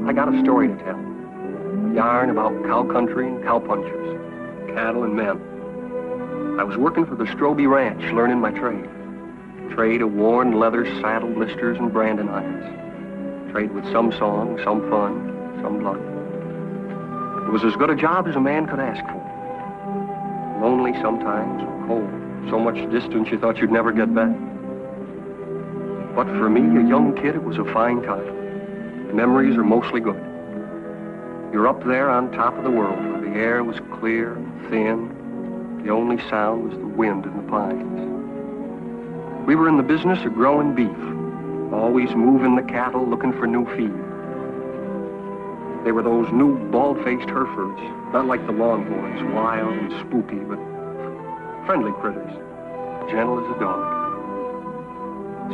I got a story to tell. A yarn about cow country and cowpunchers, cattle and men. I was working for the Strobe Ranch, learning my trade. Trade of worn leather saddle blisters and branding irons. Trade with some song, some fun, some luck. It was as good a job as a man could ask for. Lonely sometimes, cold. So much distance you thought you'd never get back. But for me, a young kid, it was a fine time. The memories are mostly good. You're up there on top of the world where the air was clear and thin. The only sound was the wind in the pines. We were in the business of growing beef, always moving the cattle, looking for new feed. They were those new bald-faced Herefords, not like the Longhorns, wild and spooky, but friendly critters, gentle as a dog.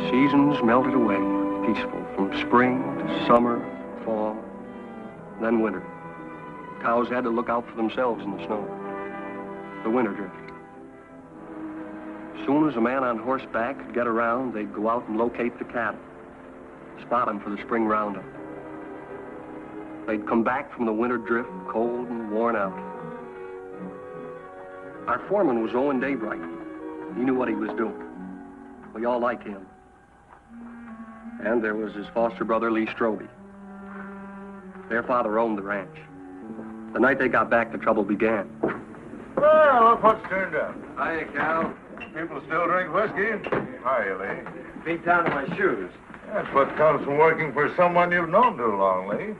Seasons melted away, peaceful, from spring to summer, fall, then winter. Cows had to look out for themselves in the snow. The winter drift. As soon as a man on horseback could get around, they'd go out and locate the cattle, spot them for the spring roundup. They'd come back from the winter drift, cold and worn out. Our foreman was Owen Daybright. He knew what he was doing. We all liked him. And there was his foster brother, Lee Strobe. Their father owned the ranch. The night they got back, the trouble began. Well, look what's turned up. Hiya, Cal. People still drink whiskey? Hiya, Lee. Feet down to my shoes. That's what comes from working for someone you've known too long, Lee.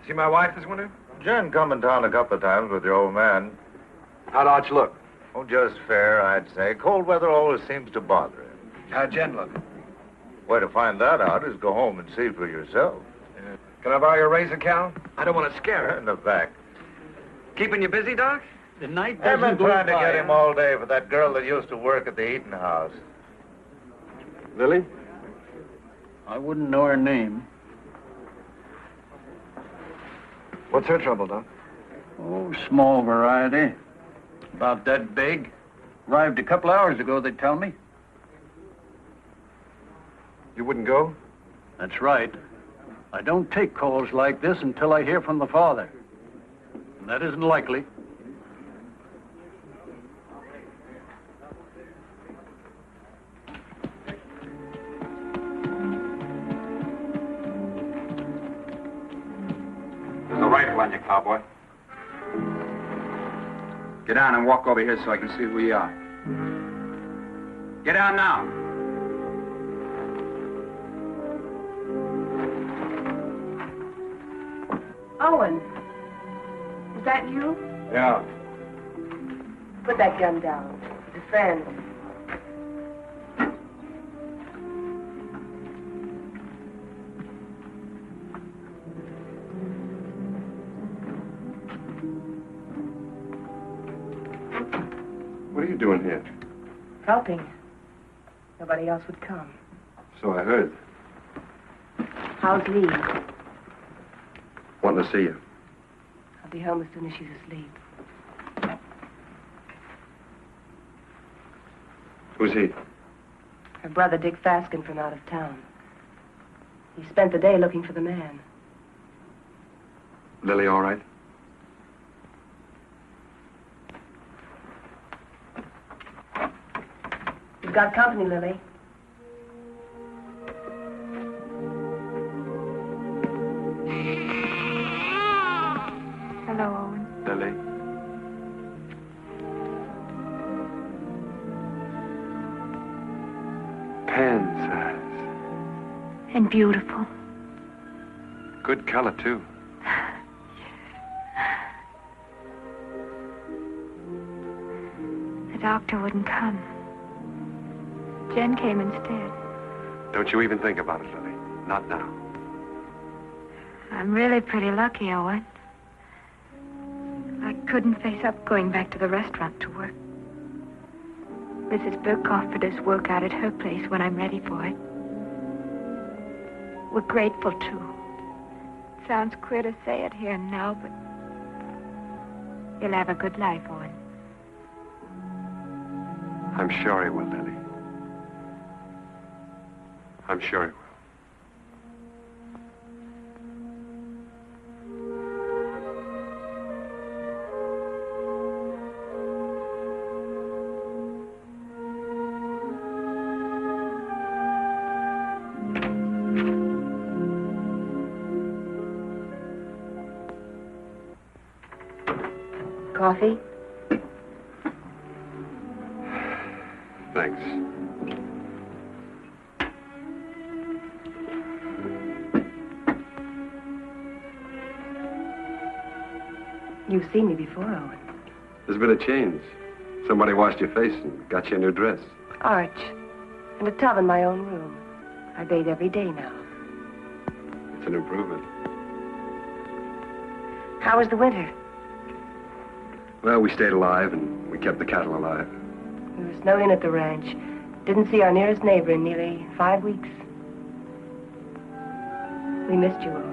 See my wife this winter? Jen come in town a couple of times with your old man. How'd Arch look? Oh, just fair, I'd say. Cold weather always seems to bother him. How'd Jen look? Way to find that out is go home and see for yourself. Can I borrow your razor, Cal? I don't want to scare her. In the back. Keeping you busy, Doc? The night I've doesn't been go trying to by, get him all day for that girl that used to work at the eating house. Lily? I wouldn't know her name. What's her trouble, Doc? Oh, small variety. About that big. Arrived a couple hours ago, they tell me. You wouldn't go? That's right. I don't take calls like this until I hear from the father. And that isn't likely. There's a rifle on you, cowboy. Get down and walk over here so I can see who you are. Get down now. Owen, is that you? Yeah. Put that gun down. It's a friend. What are you doing here? Helping. Nobody else would come. So I heard. How's Lee? Wanting to see you. I'll be home as soon as she's asleep. Who's he? Her brother, Dick Faskin, from out of town. He spent the day looking for the man. Lily all right? You've got company, Lily. Hello, Owen. Lily? Kansas. And beautiful. Good color, too. The doctor wouldn't come. Jen came instead. Don't you even think about it, Lily. Not now. I'm really pretty lucky, Owen. I couldn't face up going back to the restaurant to work. Mrs. Burke offered us work out at her place when I'm ready for it. We're grateful, too. It sounds queer to say it here and now, but you'll have a good life, Owen. I'm sure he will, Lily. I'm sure he will. Coffee? Thanks. You've seen me before, Owen. There's been a change. Somebody washed your face and got you a new dress. Arch. And a tub in my own room. I bathe every day now. It's an improvement. How was the winter? Well, we stayed alive and we kept the cattle alive. We were snowed in at the ranch. Didn't see our nearest neighbor in nearly 5 weeks. We missed you, Owen.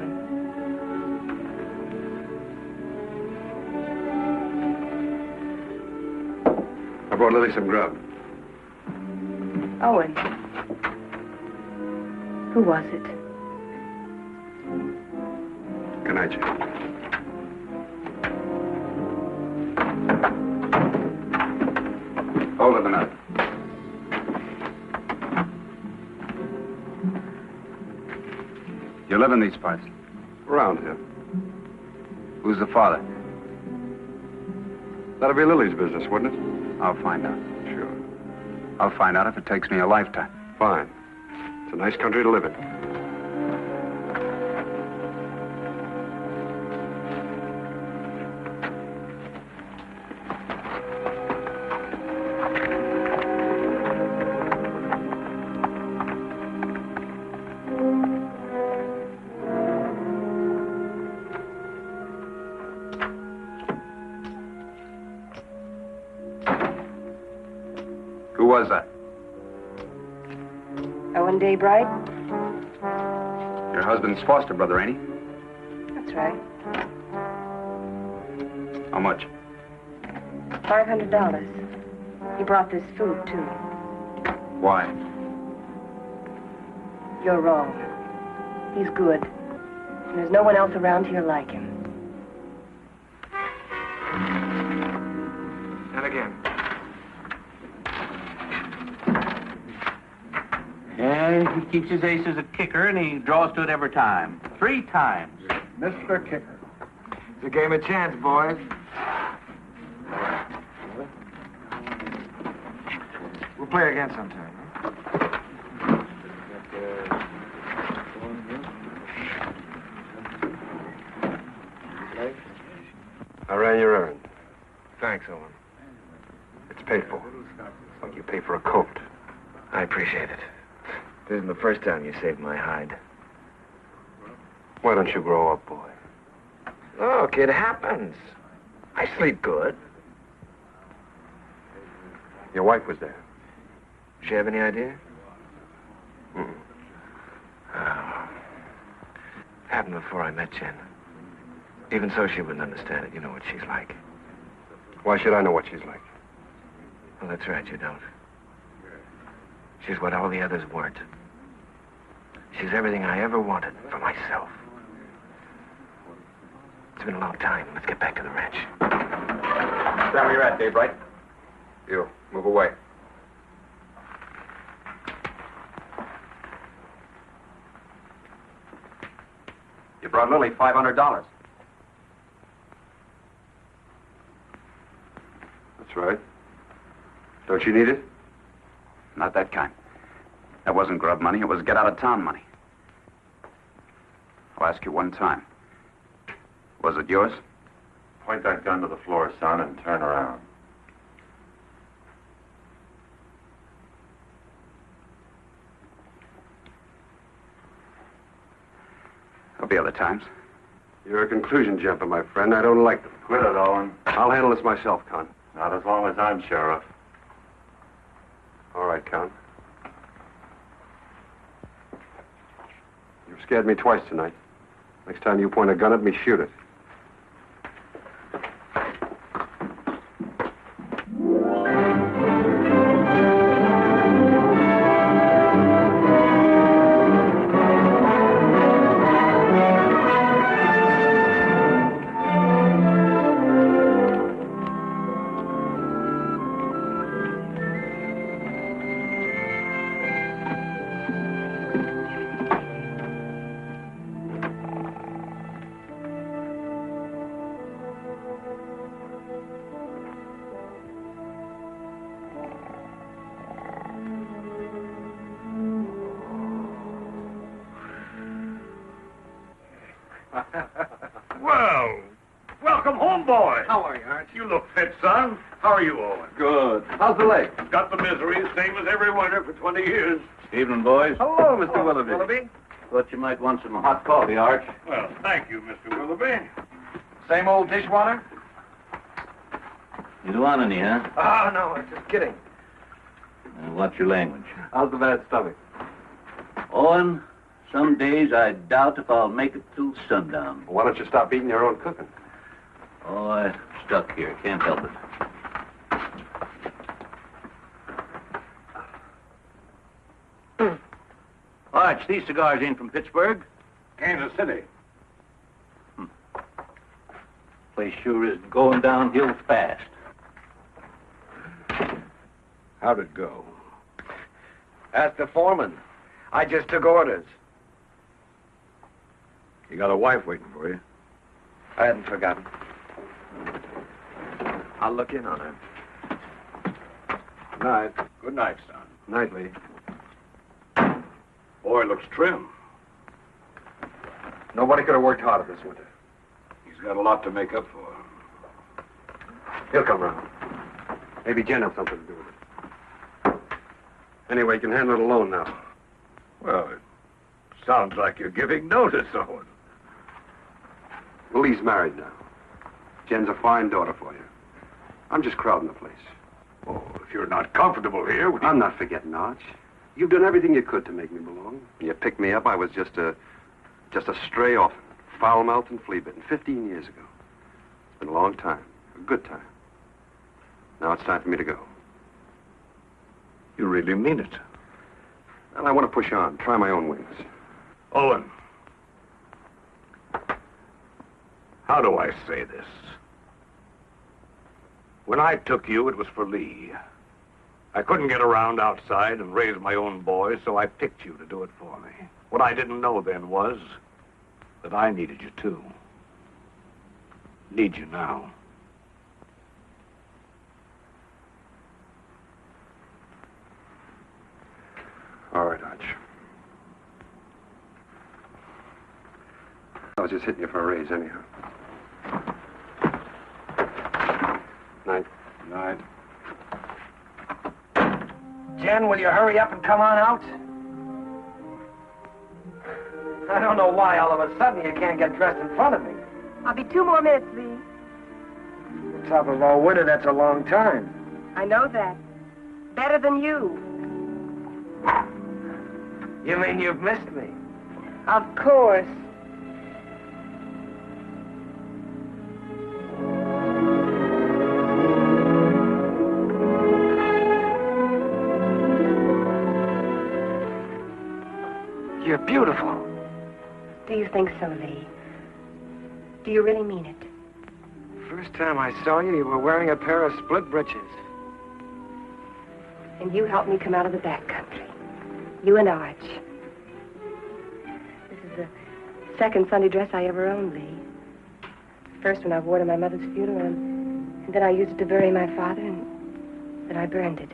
I brought Lily some grub. Owen. Who was it? Good night, Jim. Hold it a minute. You live in these parts? Around here. Who's the father? That'll be Lily's business, wouldn't it? I'll find out. Sure. I'll find out if it takes me a lifetime. Fine. It's a nice country to live in. Who was that? Owen Daybright? Your husband's foster brother, ain't he? That's right. How much? $500. He brought this food, too. Why? You're wrong. He's good. And there's no one else around here like him. And again. And he keeps his ace as a kicker, and he draws to it every time. 3 times. Mr. Kicker. It's a game of chance, boys. We'll play again sometime, huh? I ran your errand. Thanks, Owen. It's paid for. Like you pay for a coat. I appreciate it. This isn't the first time you saved my hide. Why don't you grow up, boy? Look, it happens. I sleep good. Your wife was there. She have any idea? Mm-mm. Oh. Happened before I met Jen. Even so, she wouldn't understand it. You know what she's like. Why should I know what she's like? Well, that's right, you don't. She's what all the others weren't. She's everything I ever wanted for myself. It's been a long time. Let's get back to the ranch. Stand where you're at, Daybright. You, move away. You brought Lily $500. That's right. Don't you need it? Not that kind. That wasn't grub money. It was get-out-of-town money. I'll ask you one time. Was it yours? Point that gun to the floor, son, and turn around. There'll be other times. You're a conclusion jumper, my friend. I don't like them. Quit it, Owen. I'll handle this myself, Con. Not as long as I'm sheriff. All right, Con. You've scared me twice tonight. Next time you point a gun at me, shoot it. boy. How are you, Arch? You look fit, son. How are you, Owen? Good. How's the leg? Got the misery, same as every winter for 20 years. Evening, boys. Hello, Mr. Willoughby. Thought you might want some hot coffee, Arch. Well, thank you, Mr. Willoughby. Same old dishwater? You don't want any, huh? Oh, no, I'm just kidding. Watch your language. How's the bad stomach? Owen, some days I doubt if I'll make it till sundown. Why don't you stop eating your own cooking? Oh, I'm stuck here. Can't help it. Arch, these cigars ain't from Pittsburgh. Kansas City. Place sure is going downhill fast. How'd it go? Ask the foreman. I just took orders. You got a wife waiting for you? I hadn't forgotten. I'll look in on her. Night. Good night, son. Night, Lee. Boy looks trim. Nobody could have worked harder this winter. He's got a lot to make up for. He'll come round. Maybe Jen has something to do with it. Anyway, you can handle it alone now. Well, it sounds like you're giving notice, Owen. Well, Lee's married now. Jen's a fine daughter for you. I'm just crowding the place. Oh, if you're not comfortable here, I'm not forgetting, Arch. You've done everything you could to make me belong. When you picked me up, I was just a stray orphan, foul-mouthed and flea-bitten, 15 years ago. It's been a long time, a good time. Now it's time for me to go. You really mean it? Well, I want to push on, try my own wings. Owen. How do I say this? When I took you, it was for Lee. I couldn't get around outside and raise my own boys, so I picked you to do it for me. What I didn't know then was that I needed you too. Need you now. All right, Arch. I was just hitting you for a raise anyhow. Night. Night. Jen, will you hurry up and come on out? I don't know why all of a sudden you can't get dressed in front of me. I'll be 2 more minutes, Lee. On top of all winter, that's a long time. I know that. Better than you. You mean you've missed me? Of course. You're beautiful. Do you think so, Lee? Do you really mean it? First time I saw you, you were wearing a pair of split breeches. And you helped me come out of the back country. You and Arch. This is the second Sunday dress I ever owned, Lee. First one I wore to my mother's funeral, and then I used it to bury my father, and then I burned it.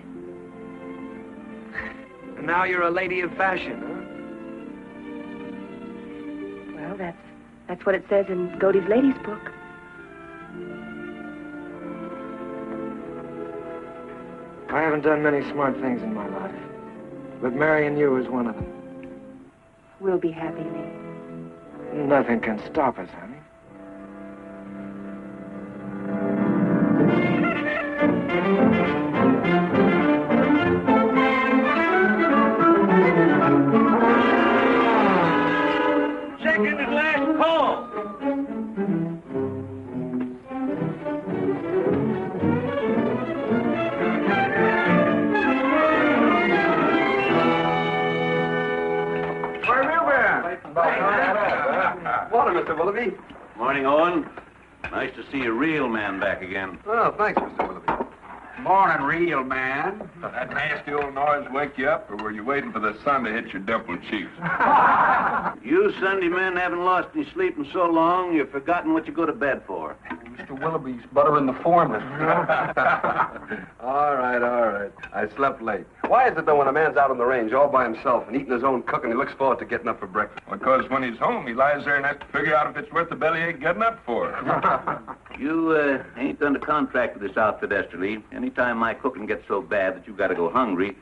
And now you're a lady of fashion, huh? Well, that's what it says in Godey's Ladies book. I haven't done many smart things in my life, but marrying you is one of them. We'll be happy, Lee. Nothing can stop us, honey. Second and last call. Morning, Mr. Willoughby. Morning, Owen. Nice to see a real man back again. Oh, thanks, Mr. Willoughby. Morning, real man. That nasty old noise wake you up, or were you waiting for the sun to hit your dimpled cheeks? You Sunday men haven't lost any sleep in so long, you've forgotten what you go to bed for. Mr. Willoughby's buttering the foreman. All right. I slept late. Why is it, though, when a man's out on the range all by himself and eating his own cooking, he looks forward to getting up for breakfast? Because when he's home, he lies there and has to figure out if it's worth the bellyache getting up for. You ain't done a contract with this outfit, Esterly. Anytime my cooking gets so bad that you got to go hungry,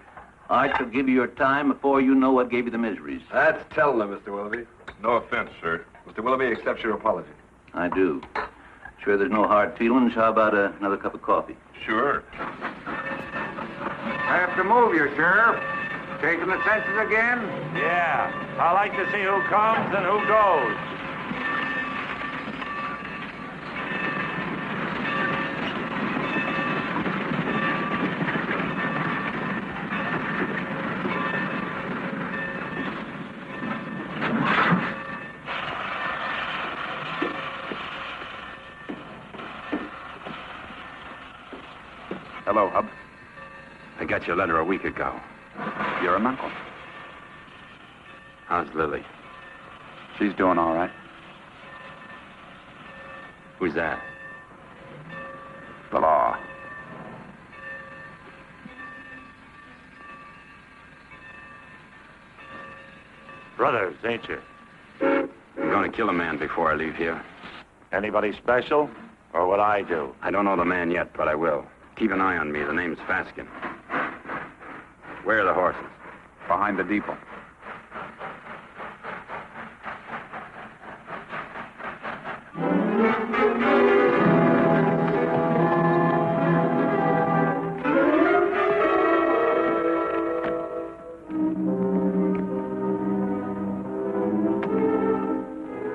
I shall give you your time before you know what gave you the miseries. That's telling them, Mr. Willoughby. No offense, sir. Mr. Willoughby accepts your apology. I do. Sure there's no hard feelings? How about another cup of coffee? Sure. I have to move you, Sheriff. Taking the census again? Yeah. I like to see who comes and who goes. Hello, Hub. I got your letter a week ago. You're an uncle. How's Lily? She's doing all right. Who's that? The law. Brothers, ain't you? I'm going to kill a man before I leave here. Anybody special? Or what I do? I don't know the man yet, but I will. Keep an eye on me. The name's Faskin. Where are the horses? Behind the depot.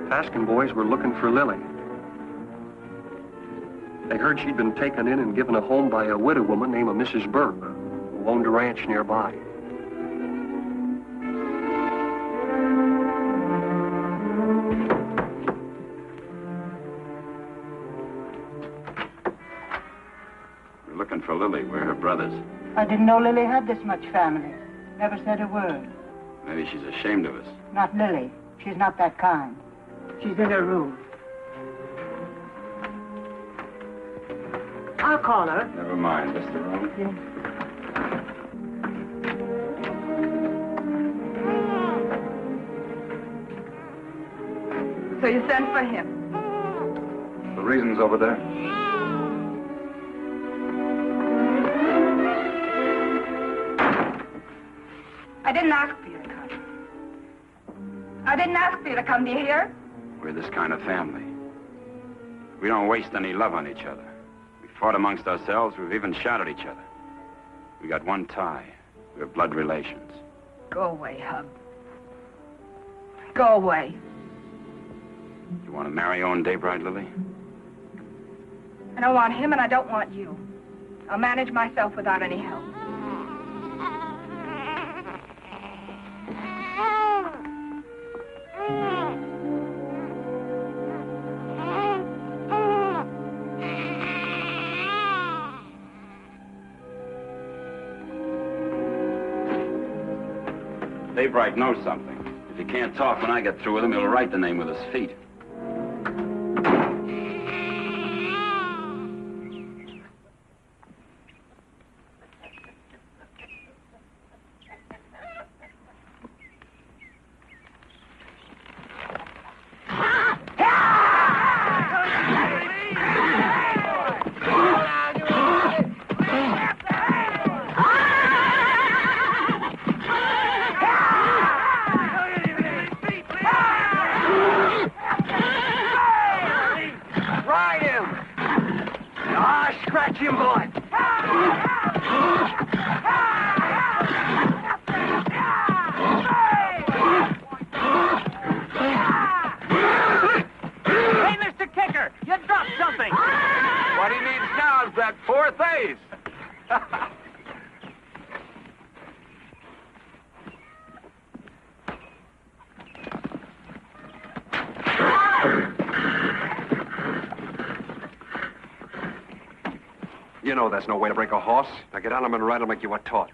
Faskin boys were looking for Lily. They heard she'd been taken in and given a home by a widow woman named Mrs. Burke, who owned a ranch nearby. We're looking for Lily. We're her brothers. I didn't know Lily had this much family. Never said a word. Maybe she's ashamed of us. Not Lily. She's not that kind. She's in her room. I'll call her. Never mind. This the room? Yeah. So you sent for him? The reason's over there. I didn't ask for you to come. I didn't ask for you to come. Do you hear? We're this kind of family. We don't waste any love on each other. We fought amongst ourselves. We've even shot at each other. We got one tie. We're blood relations. Go away, Hub. Go away. You want to marry Owen Daybright, Lily? I don't want him and I don't want you. I'll manage myself without any help. Daybright knows something. If he can't talk when I get through with him, he'll write the name with his feet. You know that's no way to break a horse. Now get on him and ride him like you were taught.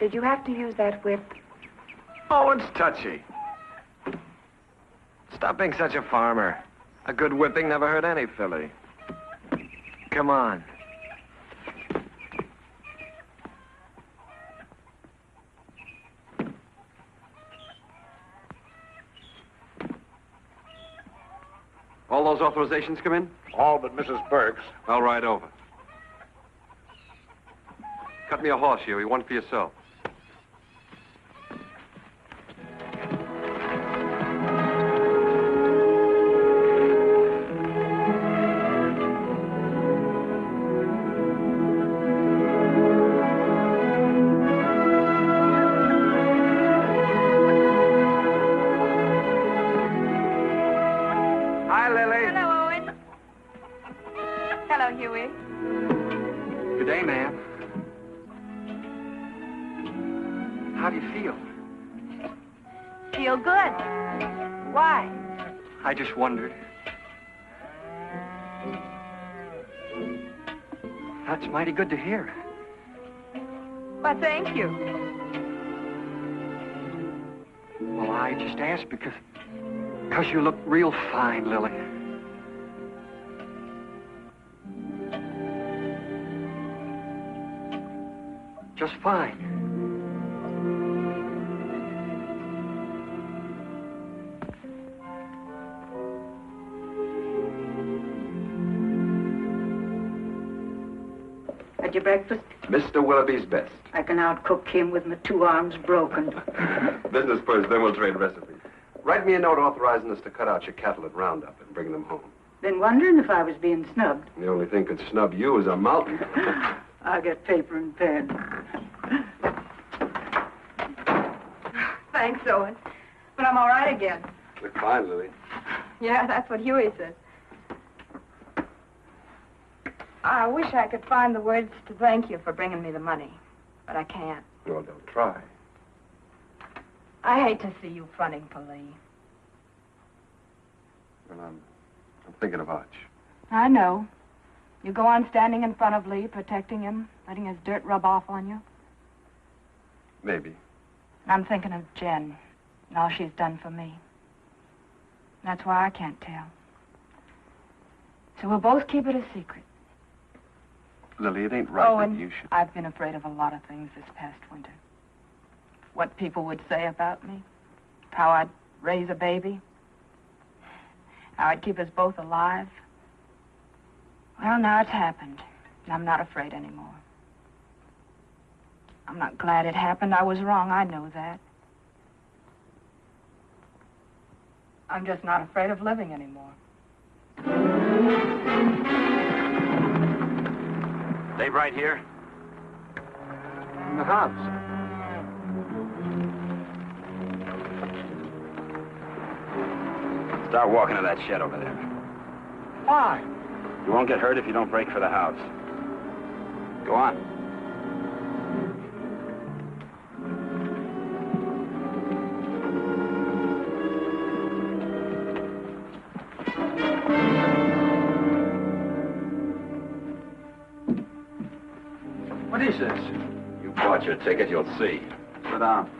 Did you have to use that whip? Oh, it's touchy. Stop being such a farmer. A good whipping never hurt any filly. Come on. All those authorizations come in? All but Mrs. Burke's. I'll ride over. Cut me a horse, Huey. One for yourself. Hi, Lily. Hello, Owen. Hello, Huey. Good day, ma'am. How do you feel? Feel good. Why? I just wondered. That's mighty good to hear. Well, thank you. Well, I just asked because you look real fine, Lily. Just fine. Had your breakfast? Mr. Willoughby's best. I can outcook him with my 2 arms broken. Business first, then we'll trade recipes. Write me a note authorizing us to cut out your cattle at Roundup and bring them home. Been wondering if I was being snubbed. The only thing could snub you is a mountain. I'll get paper and pen. Thanks, Owen. But I'm all right again. Look fine, Lily. Yeah, that's what Huey says. I wish I could find the words to thank you for bringing me the money, but I can't. Well, don't try. I hate to see you fronting for Lee. Well, I'm thinking of Arch. I know. You go on standing in front of Lee, protecting him, letting his dirt rub off on you. Maybe. I'm thinking of Jen and all she's done for me. That's why I can't tell. So we'll both keep it a secret. Lily, it ain't right Owen, that you should... I've been afraid of a lot of things this past winter. What people would say about me, how I'd raise a baby, how I'd keep us both alive. Well, now it's happened, and I'm not afraid anymore. I'm not glad it happened. I was wrong. I know that. I'm just not afraid of living anymore. Dave right here? In the house. Start walking to that shed over there. Why? You won't get hurt if you don't break for the house. Go on. What is this? You bought your ticket, you'll see. Sit down.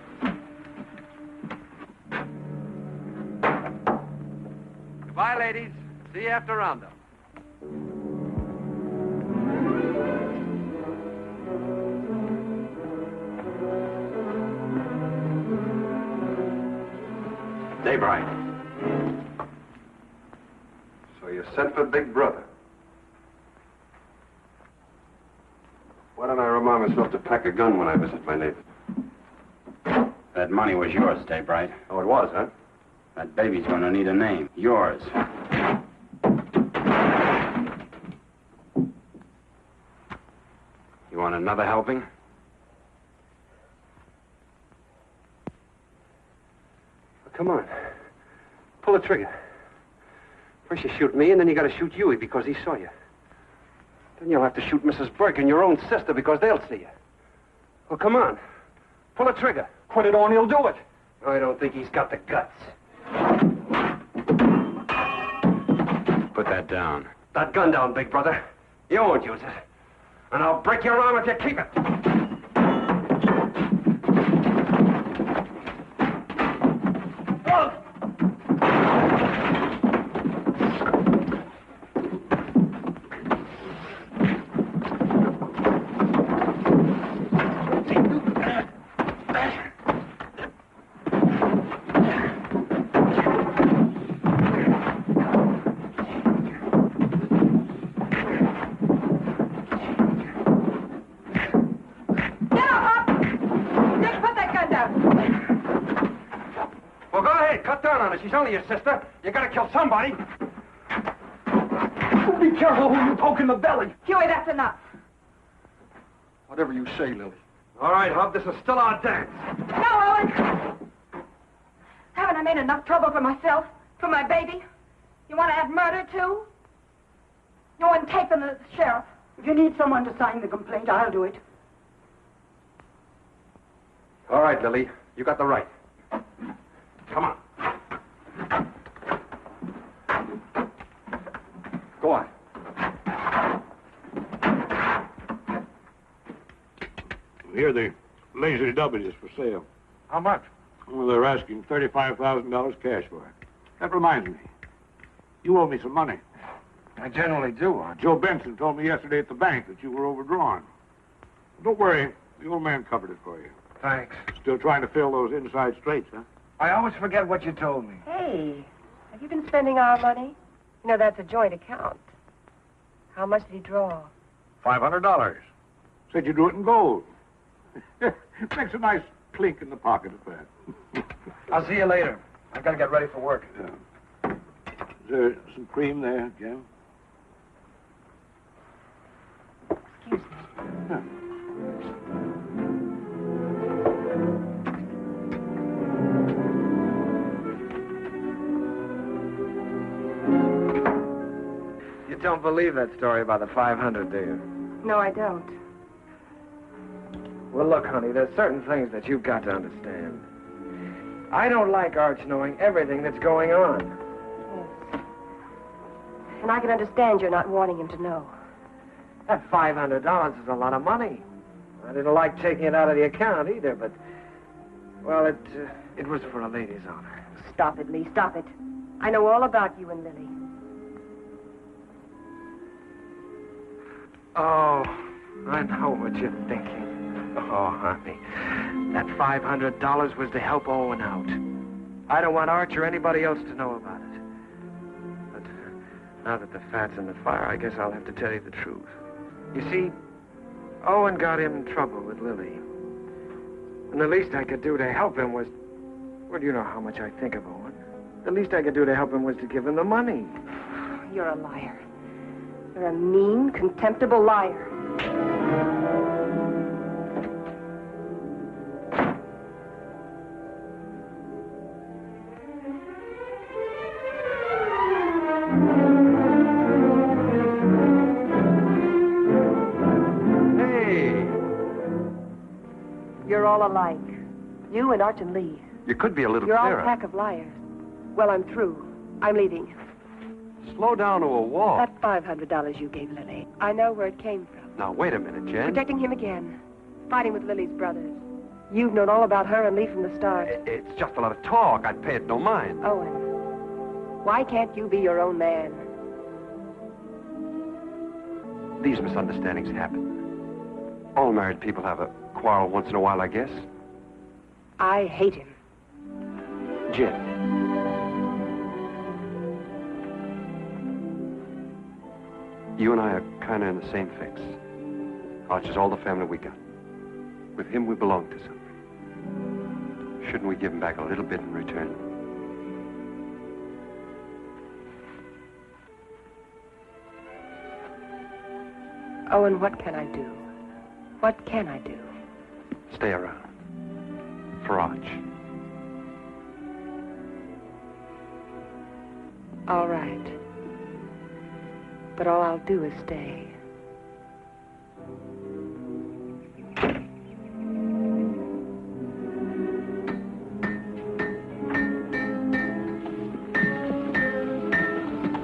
Goodbye, ladies. See you after Roundup. Dave Wright. So you sent for Big Brother. Why don't I remind myself to pack a gun when I visit my neighbor? That money was yours, Dave Bright. Oh, it was, huh? That baby's gonna need a name. Yours. You want another helping? Well, come on. Pull the trigger. First you shoot me, and then you gotta shoot Huey because he saw you. Then you'll have to shoot Mrs. Burke and your own sister because they'll see you. Well, come on. Pull the trigger. Put it on, he'll do it. I don't think he's got the guts. Put that down. That gun down, Big Brother. You won't use it. And I'll break your arm if you keep it. She's only your sister. You gotta kill somebody. Be careful who you poke in the belly. Huey, that's enough. Whatever you say, Lily. All right, Hub, this is still our dance. No, Owen! Haven't I made enough trouble for myself? For my baby? You want to add murder, too? You want to take them to the sheriff? If you need someone to sign the complaint, I'll do it. All right, Lily. You got the right. Come on. Go on. Here, the Lazy W is for sale. How much? Well, they're asking $35,000 cash for it. That reminds me. You owe me some money. I generally do, Joe Benson told me yesterday at the bank that you were overdrawn. Don't worry. The old man covered it for you. Thanks. Still trying to fill those inside straights, huh? I always forget what you told me. Hey, have you been spending our money? You know, that's a joint account. How much did he draw? $500. Said you do it in gold. Makes a nice clink in the pocket at that. I'll see you later. I've got to get ready for work. Yeah. Is there some cream there, Jim? Excuse me. Yeah. You don't believe that story about the 500, do you? No, I don't. Well, look, honey, there's certain things that you've got to understand. I don't like Arch knowing everything that's going on. Yes. And I can understand you're not wanting him to know. That $500 is a lot of money. I didn't like taking it out of the account either, but, well, it was for a lady's honor. Stop it, Lee, stop it. I know all about you and Lily. Oh, I know what you're thinking. Oh, honey, that $500 was to help Owen out. I don't want Arch or anybody else to know about it. But now that the fat's in the fire, I guess I'll have to tell you the truth. You see, Owen got in trouble with Lily. And the least I could do to help him was... Well, you know how much I think of Owen. The least I could do to help him was to give him the money. You're a liar. You're a mean, contemptible liar. You're all alike. You and Arch and Lee. You could be a little You're all clearer. a pack of liars. Well, I'm through. I'm leaving. Slow down to a walk. That $500 you gave Lily, I know where it came from. Now, wait a minute, Jen. Protecting him again. Fighting with Lily's brothers. You've known all about her and Lee from the start. It's just a lot of talk. I'd pay it no mind. Owen, why can't you be your own man? These misunderstandings happen. All married people have a quarrel once in a while, I guess. I hate him. Jen. You and I are kind of in the same fix. Arch is all the family we got. With him, we belong to something. Shouldn't we give him back a little bit in return? Owen, what can I do? What can I do? Stay around. For Arch. All right. But all I'll do is stay.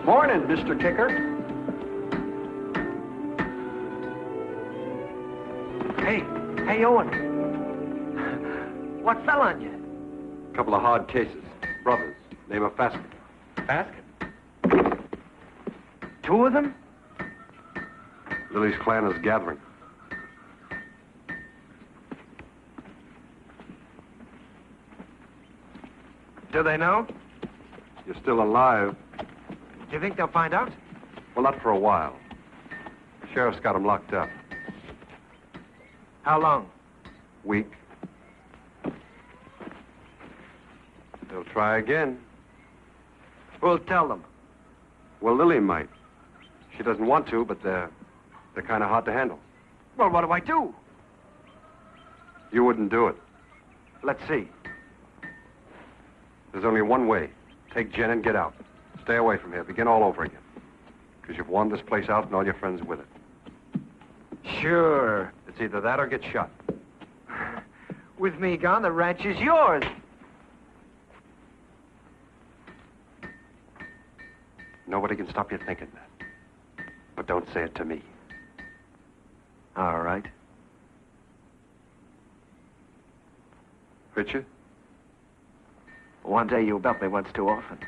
Morning, Mr. Kicker. Hey, Owen. What fell on you? Couple of hard cases. Brothers. Name of Faskin. Basket? Two of them? Lily's clan is gathering. Do they know? You're still alive. Do you think they'll find out? Well, not for a while. The sheriff's got him locked up. How long? Week. They'll try again. We'll tell them. Well, Lily might. She doesn't want to, but they're kind of hard to handle. Well, what do I do? You wouldn't do it. Let's see. There's only one way. Take Jen and get out. Stay away from here. Begin all over again. Because you've worn this place out and all your friends with it. Sure. It's either that or get shot. With me gone, the ranch is yours. Nobody can stop you thinking that. But don't say it to me. All right. Richard? One day you'll bet me once too often.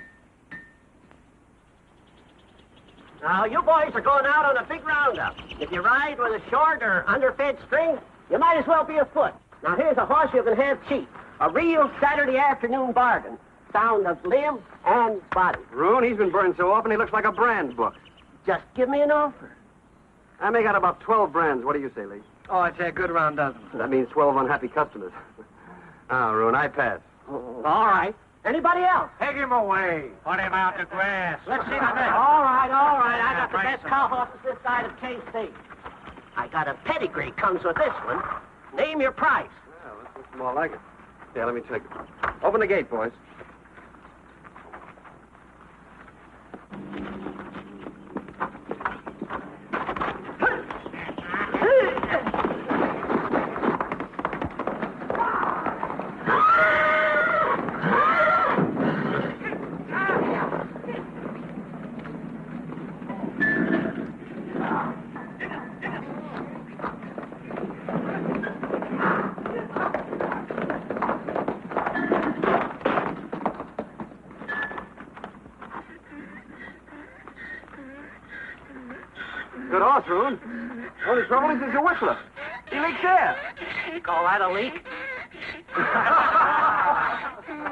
Now, you boys are going out on a big roundup. If you ride with a short or underfed string, you might as well be afoot. Now, here's a horse you can have cheap. A real Saturday afternoon bargain. Sound of limb and body. Rune, he's been burned so often he looks like a brand book. Just give me an offer. I may got about 12 brands. What do you say, Lee? Oh, I'd say a good round dozen. That means 12 unhappy customers. Rune, I pass. All right. Anybody else? Take him away. Put him out to grass. Let's see the next. All right. I got the best cow horses this side of K-State. I got a pedigree comes with this one. Name your price. Well, this looks more like it. Yeah, let me take it. Open the gate, boys. Good horse, Rune. Only trouble is he's a whistler. He leaks air. Call that a leak?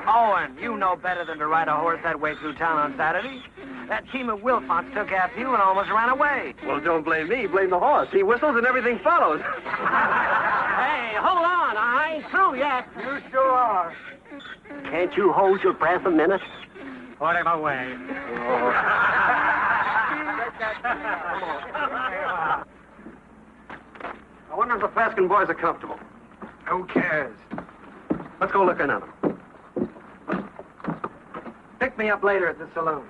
Owen, you know better than to ride a horse that way through town on Saturday. That team of Wilfonts took after you and almost ran away. Well, don't blame me. Blame the horse. He whistles and everything follows. Hey, hold on. I ain't through yet. You sure are. Can't you hold your breath a minute? Put him away. I wonder if the Paskin boys are comfortable. Who cares? Let's go looking at them. Pick me up later at the saloon.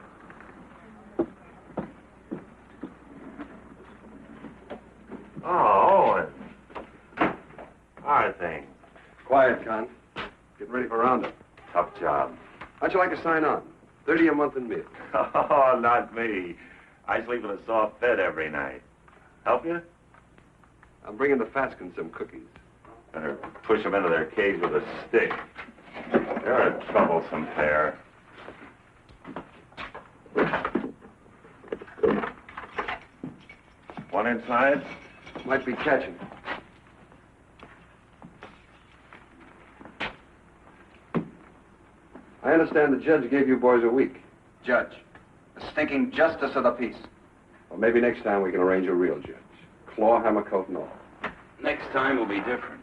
Oh, Owen. Our thing. Quiet, Con. Getting ready for roundup. Tough job. How'd you like to sign on? 30 a month in meal. Oh, not me. I sleep in a soft bed every night. Help you? I'm bringing the Faskins some cookies. Better push them into their cage with a stick. They're a troublesome pair. One inside? Might be catching. I understand the judge gave you boys a week. Judge, the stinking justice of the peace. Well, maybe next time we can arrange a real judge. Claw, hammer, coat, and all. Next time will be different.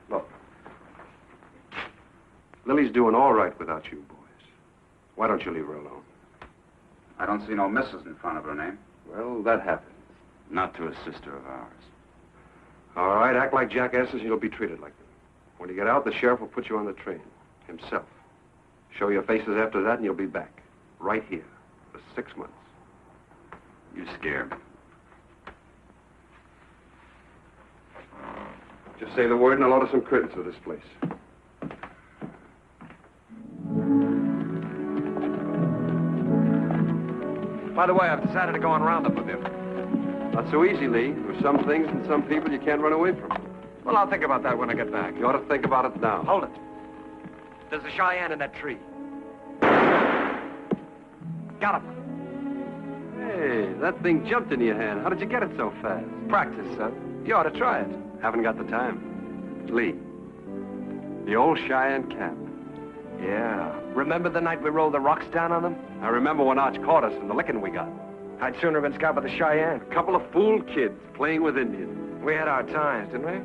Look. Lily's doing all right without you boys. Why don't you leave her alone? I don't see no missus in front of her name. Well, that happens. Not to a sister of ours. All right, act like jackasses and you'll be treated like them. When you get out, the sheriff will put you on the train. Himself. Show your faces after that and you'll be back. Right here. For 6 months. You scare me. Just say the word and I'll order some curtains for this place. By the way, I've decided to go on roundup with you. Not so easy, Lee. There's some things and some people you can't run away from. Well, I'll think about that when I get back. You ought to think about it now. Hold it. There's a Cheyenne in that tree. Got him. Hey, that thing jumped in your hand. How did you get it so fast? Practice, son. You ought to try it. Haven't got the time. Lee, the old Cheyenne cap. Yeah. Remember the night we rolled the rocks down on them? I remember when Arch caught us and the licking we got. I'd sooner have been scalped by the Cheyenne. A couple of fool kids playing with Indians. We had our times, didn't we?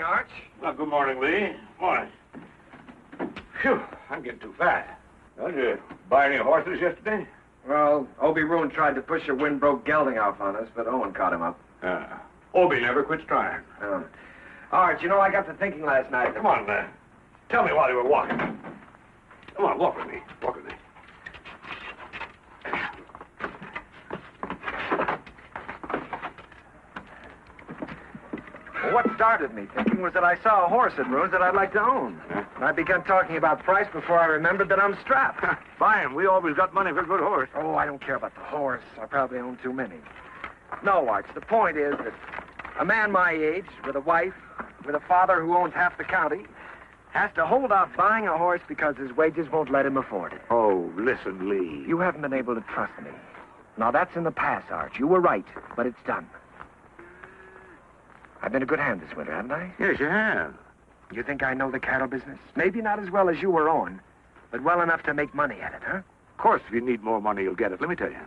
morning, Arch. Well, good morning, Lee. Morning. Phew, I'm getting too fat. Did you buy any horses yesterday? Well, Obie Roon tried to push a wind-broke gelding off on us, but Owen caught him up. Obie never quits trying. Arch, you know, I got to thinking last night. Come on, man. Tell me while you were walking. Come on, walk with me. Walk with me. Well, what started me thinking was that I saw a horse at Roon's that I'd like to own. And I began talking about price before I remembered that I'm strapped. Fine. We always got money for a good horse. Oh, I don't care about the horse. I probably own too many. No, Arch, the point is that a man my age, with a wife, with a father who owns half the county, has to hold off buying a horse because his wages won't let him afford it. Oh, listen, Lee. You haven't been able to trust me. Now, that's in the past, Arch. You were right, but it's done. I've been a good hand this winter, haven't I? Yes, you have. You think I know the cattle business? Maybe not as well as you or Owen, but well enough to make money at it, huh? Of course, if you need more money, you'll get it. Let me tell you.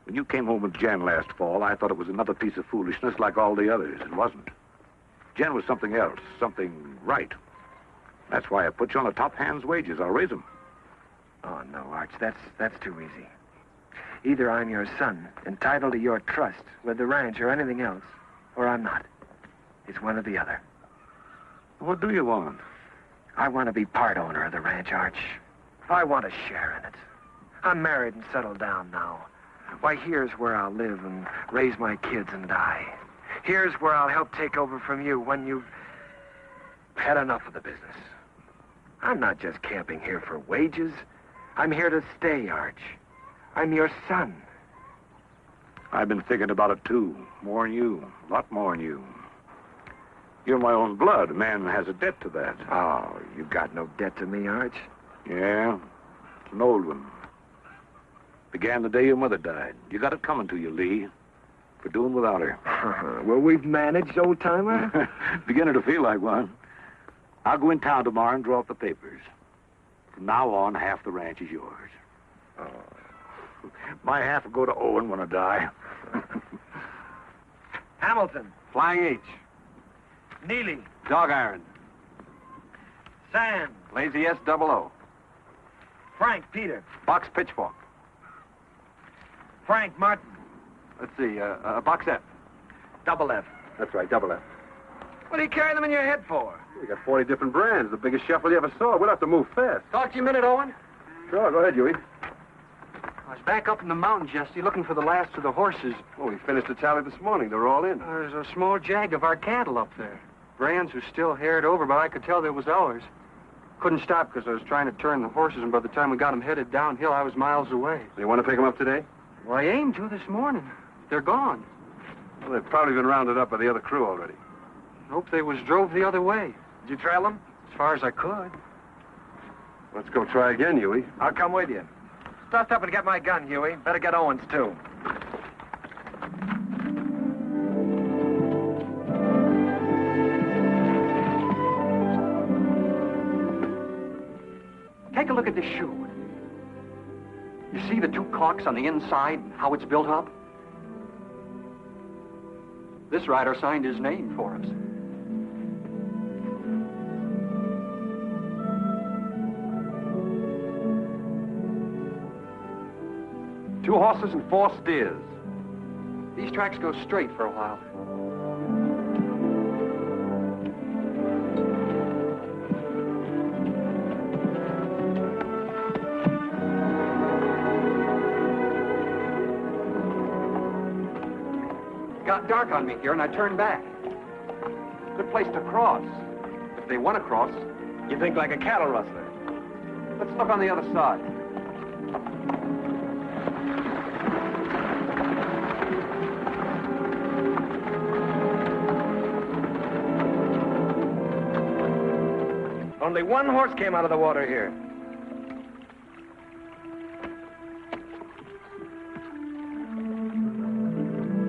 When you came home with Jen last fall, I thought it was another piece of foolishness like all the others. It wasn't. Jen was something else, something right. That's why I put you on the top hand's wages. I'll raise them. Oh, no, Arch, that's too easy. Either I'm your son, entitled to your trust with the ranch or anything else, or I'm not. It's one or the other. What do you want? I want to be part owner of the ranch, Arch. I want a share in it. I'm married and settled down now. Why, here's where I'll live and raise my kids and die. Here's where I'll help take over from you when you've had enough of the business. I'm not just camping here for wages. I'm here to stay, Arch. I'm your son. I've been thinking about it, too. More than you. A lot more than you. You're my own blood. A man has a debt to that. Oh, you got no debt to me, Arch. Yeah, it's an old one. Began the day your mother died. You got it coming to you, Lee, for doing without her. Well, we've managed, old-timer. Beginning to feel like one. I'll go in town tomorrow and draw up the papers. From now on, half the ranch is yours. Oh. My half will go to Owen when I die. Hamilton. Flying H. Neely. Dog iron. Sam. Lazy S-00. Frank. Peter. Box pitchfork. Frank. Martin. Let's see, box F. Double F. That's right, double F. What do you carry them in your head for? We got 40 different brands, the biggest shuffle you ever saw. We'll have to move fast. Talk to you a minute, Owen. Sure, go ahead, Huey. I was back up in the mountains, Jesse, looking for the last of the horses. Oh, we finished the tally this morning. They're all in. There's a small jag of our cattle up there. Brands were still haired over, but I could tell they was ours. Couldn't stop because I was trying to turn the horses, and by the time we got them headed downhill, I was miles away. So you want to pick them up today? Well, I aimed to this morning. They're gone. Well, they've probably been rounded up by the other crew already. Hope they was drove the other way. Did you trail them? As far as I could. Let's go try again, Huey. I'll come with you. Stuffed up and get my gun, Huey. Better get Owen's, too. Take a look at this shoe. You see the two caulks on the inside and how it's built up? This rider signed his name for us. Two horses and 4 steers. These tracks go straight for a while. It got dark on me here, and I turned back. Good place to cross. If they want to cross. You think like a cattle rustler. Let's look on the other side. Only one horse came out of the water here.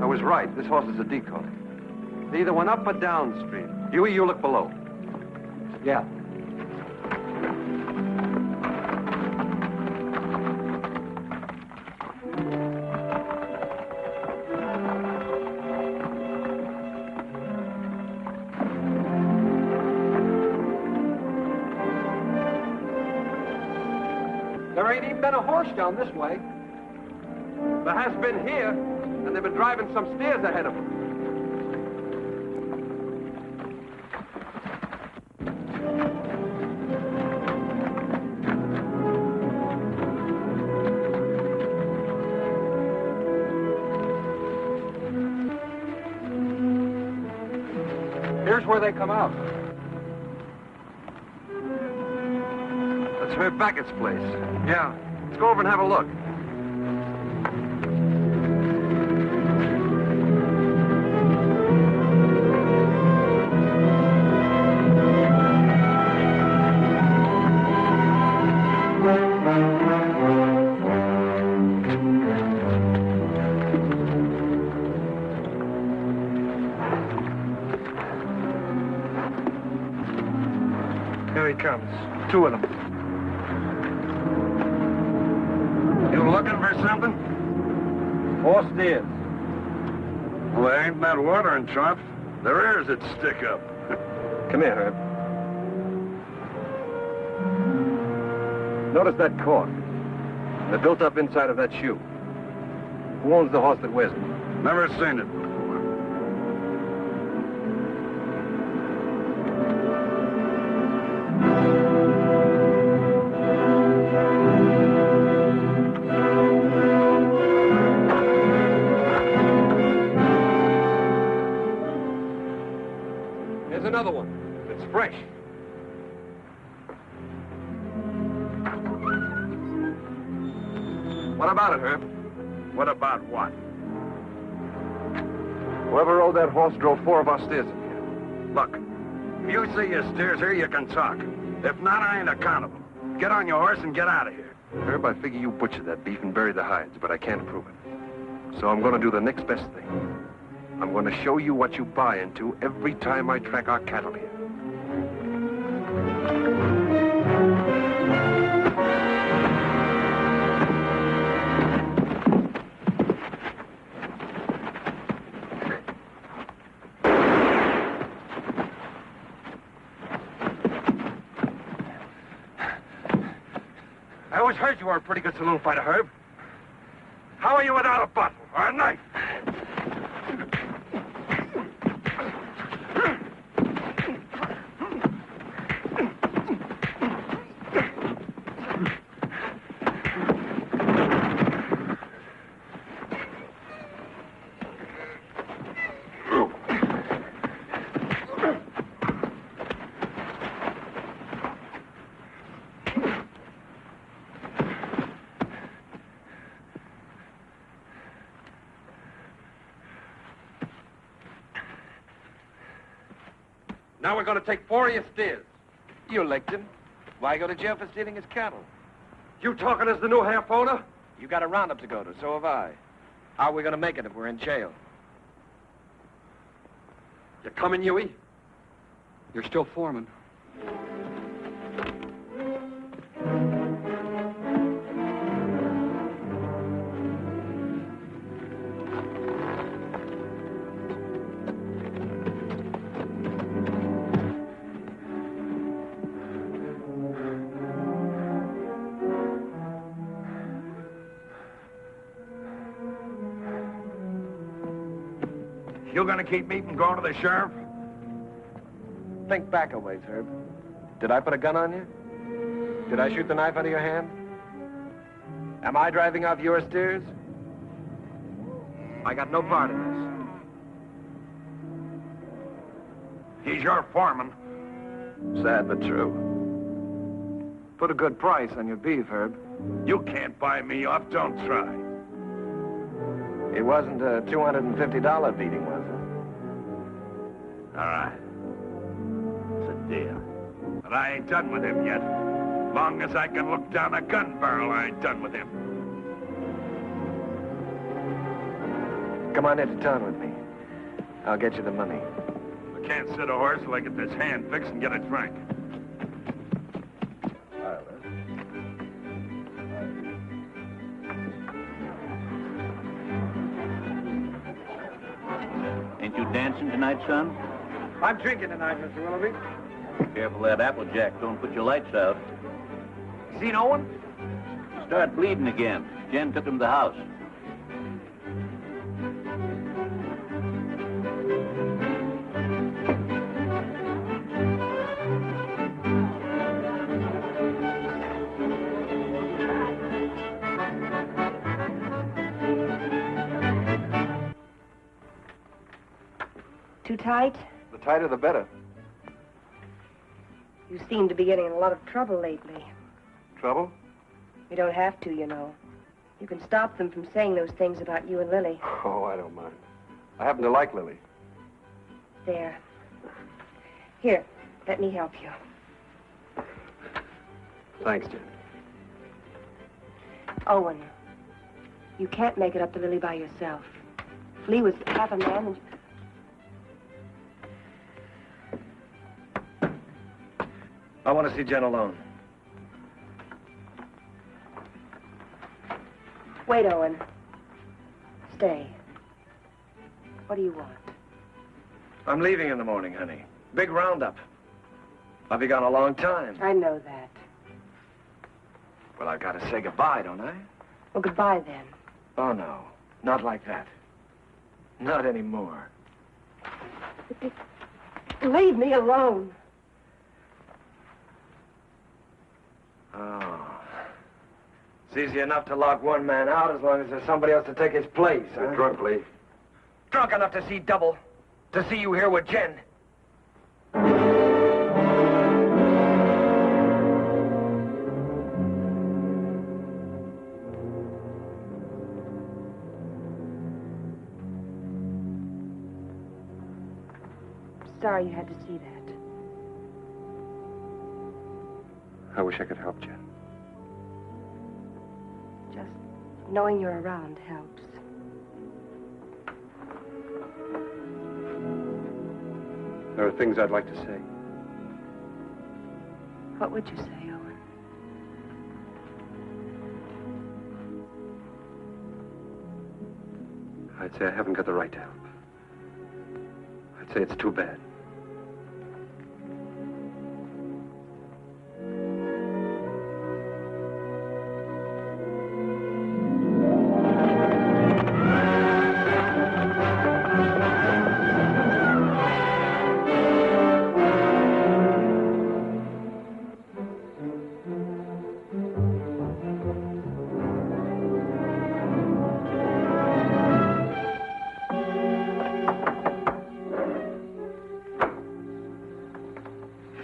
I was right. This horse is a decoy. They either went up or downstream. Huey, you look below. Yeah. ain't even been a horse down this way. There has been here, and they've been driving some steers ahead of them. Here's where they come out. That's Herb Beckett's place. Yeah. Let's go over and have a look. Here he comes. Two of them. You looking for something? 4 steers. Well, there ain't that watering trough. Their ears would stick up. Come here, Herb. Notice that cord. They're built up inside of that shoe. Who owns the horse that wears it? Never seen it before. Here's another one. It's fresh. What about it, Herb? What about what? Whoever rode that horse drove 4 of our steers in here. Look, if you see your steers here, you can talk. If not, I ain't accountable. Get on your horse and get out of here. Herb, I figure you butchered that beef and buried the hides, but I can't prove it. So I'm going to do the next best thing. I'm going to show you what you buy into every time I track our cattle here. I always heard you were a pretty good saloon fighter, Herb. How are you without a bottle or a knife? Now we're going to take 4 of your steers. You licked him. Why go to jail for stealing his cattle? You talking as the new half owner? You got a roundup to go to, so have I. How are we going to make it if we're in jail? You coming, Huey? You're still foreman. You gonna keep me from going to the sheriff? Think back a ways, Herb. Did I put a gun on you? Did I shoot the knife out of your hand? Am I driving off your steers? I got no part in this. He's your foreman. Sad but true. Put a good price on your beef, Herb. You can't buy me off. Don't try. It wasn't a $250 beating, was it? All right. It's a deal. But I ain't done with him yet. Long as I can look down a gun barrel, I ain't done with him. Come on into town with me. I'll get you the money. I can't sit a horse till I get this hand fixed and get a drink. Ain't you dancing tonight, son? I'm drinking tonight, Mr. Willoughby. Careful of that Applejack. Don't put your lights out. Seen Owen? Start bleeding again. Jen took him to the house. Too tight? The tighter, the better. You seem to be getting in a lot of trouble lately. Trouble? You don't have to, you know. You can stop them from saying those things about you and Lily. Oh, I don't mind. I happen to like Lily. There. Here, let me help you. Thanks, Jen. Owen, you can't make it up to Lily by yourself. If Lee was half a man and... I want to see Jen alone. Wait, Owen. Stay. What do you want? I'm leaving in the morning, honey. Big roundup. I'll be gone a long time. I know that. Well, I've got to say goodbye, don't I? Well, goodbye, then. Oh, no. Not like that. Not anymore. Leave me alone. Oh. It's easy enough to lock one man out as long as there's somebody else to take his place, huh? You're drunk, Lee. Drunk enough to see double. To see you here with Jen. Sorry you had to see that. I wish I could help Jen. Just knowing you're around helps. There are things I'd like to say. What would you say, Owen? I'd say I haven't got the right to help. I'd say it's too bad.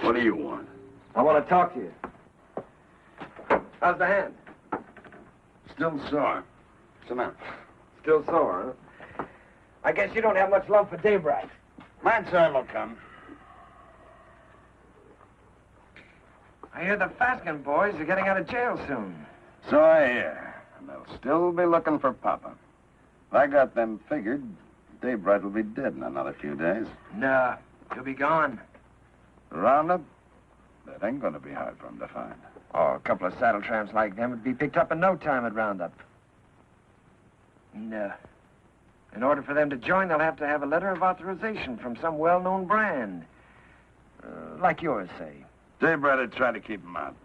What do you want? I want to talk to you. How's the hand? Still sore. Sit down. Still sore, huh? I guess you don't have much love for Daybright. My time will come. I hear the Faskin boys are getting out of jail soon. So I hear. And they'll still be looking for Papa. If I got them figured, Daybright will be dead in another few days. Nah, he'll be gone. The roundup? That ain't gonna be hard for him to find. Oh, a couple of saddle tramps like them would be picked up in no time at roundup. And, in order for them to join, they'll have to have a letter of authorization from some well-known brand. Like yours, say. Daybright would try to keep him out.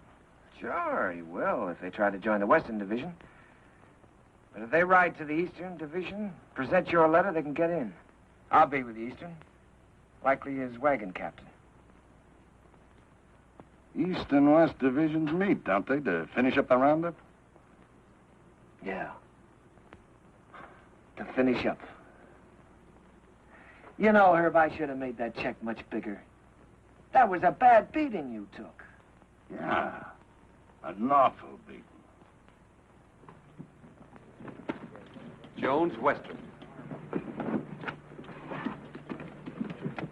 Sure, he will, if they try to join the Western Division. But if they ride to the Eastern Division, present your letter, they can get in. I'll be with the Eastern. Likely as wagon captain. East and West divisions meet, don't they, to finish up the roundup? Yeah. To finish up. You know, Herb, I should have made that check much bigger. That was a bad beating you took. Yeah. An awful beating. Jones, Western.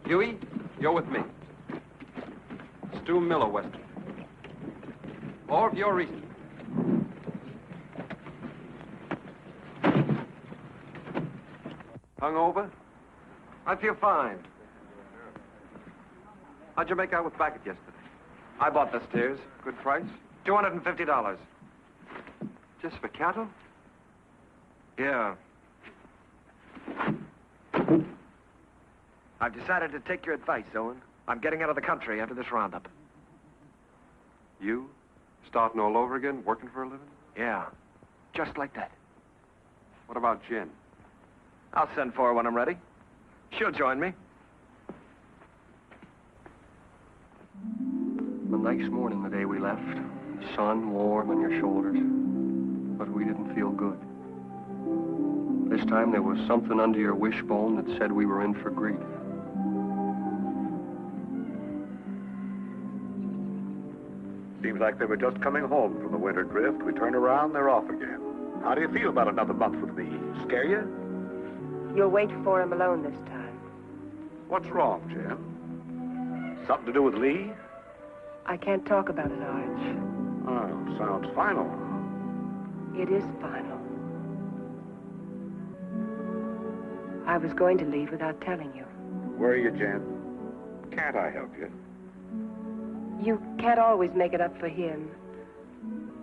Huey, you're with me. Stu Miller, Western. Or if you're Eastern. Hungover? I feel fine. How'd you make out with Backett yesterday? I bought the steers. Good price? $250. Just for cattle? Yeah. I've decided to take your advice, Owen. I'm getting out of the country after this roundup. You? Starting all over again, working for a living? Yeah, just like that. What about Jen? I'll send for her when I'm ready. She'll join me. A nice morning the day we left. The sun warm on your shoulders. But we didn't feel good. This time there was something under your wishbone that said we were in for grief. Seems like they were just coming home from the winter drift. We turn around, they're off again. How do you feel about another month with me? Scare you? You'll wait for him alone this time. What's wrong, Jen? Something to do with Lee? I can't talk about it, Arch. Oh, sounds final. It is final. I was going to leave without telling you. Where are you, Jen? Can't I help you? You can't always make it up for him.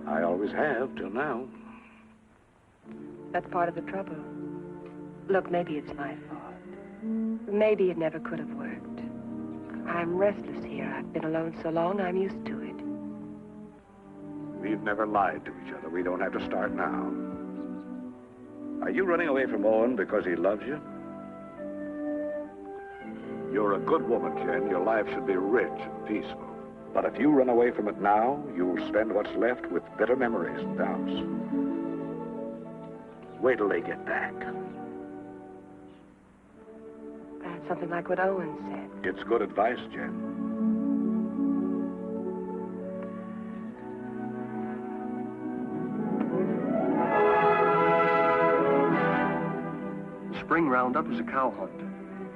I always have, till now. That's part of the trouble. Look, maybe it's my fault. Maybe it never could have worked. I'm restless here. I've been alone so long, I'm used to it. We've never lied to each other. We don't have to start now. Are you running away from Owen because he loves you? You're a good woman, Jen. Your life should be rich and peaceful. But if you run away from it now, you'll spend what's left with bitter memories and doubts. Wait till they get back. That's something like what Owen said. It's good advice, Jen. Spring roundup is a cow hunt.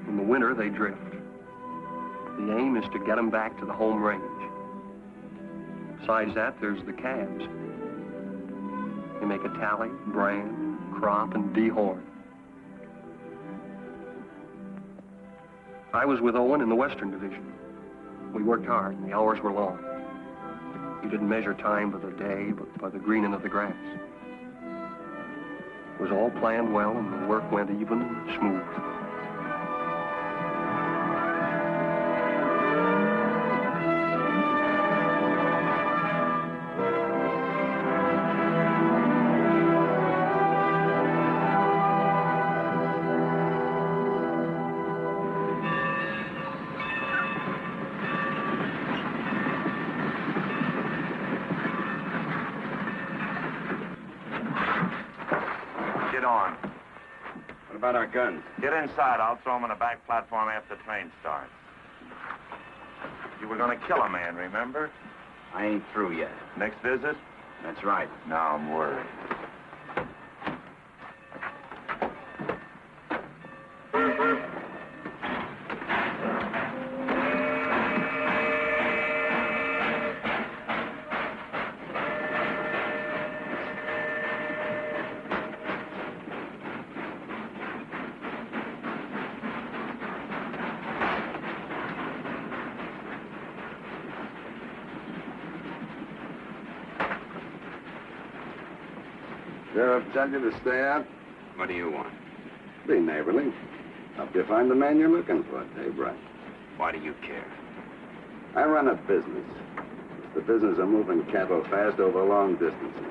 In the winter, they drift. The aim is to get them back to the home range. Besides that, there's the calves. They make a tally, brand, crop, and dehorn. I was with Owen in the Western Division. We worked hard, and the hours were long. You didn't measure time by the day, but by the greening of the grass. It was all planned well, and the work went even and smooth. What about our guns? Get inside. I'll throw them on the back platform after the train starts. You were going to kill a man, remember? I ain't through yet. Next visit? That's right. Now I'm worried. Sheriff tell you to stay out? What do you want? Be neighborly. Help you find the man you're looking for, Dave Wright. Why do you care? I run a business. It's the business of moving cattle fast over long distances,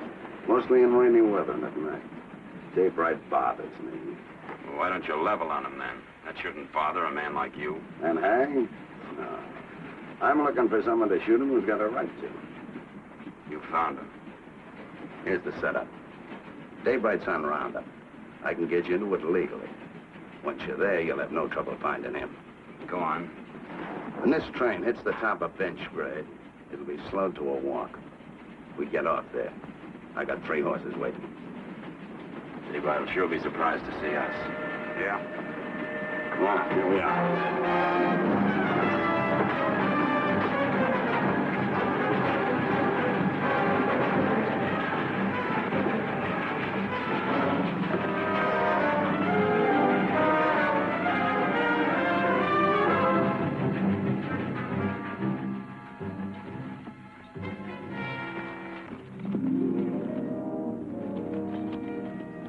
mostly in rainy weather and at night. Dave Wright bothers me. Well, why don't you level on him, then? That shouldn't bother a man like you. And hang? No. I'm looking for someone to shoot him who's got a right to. You found him. Here's the setup. Dave Wright's on Roundup. I can get you into it legally. Once you're there, you'll have no trouble finding him. Go on. When this train hits the top of bench grade, it'll be slowed to a walk. We get off there. I got 3 horses waiting. Dave Wright will sure be surprised to see us. Yeah? Come on, here we are.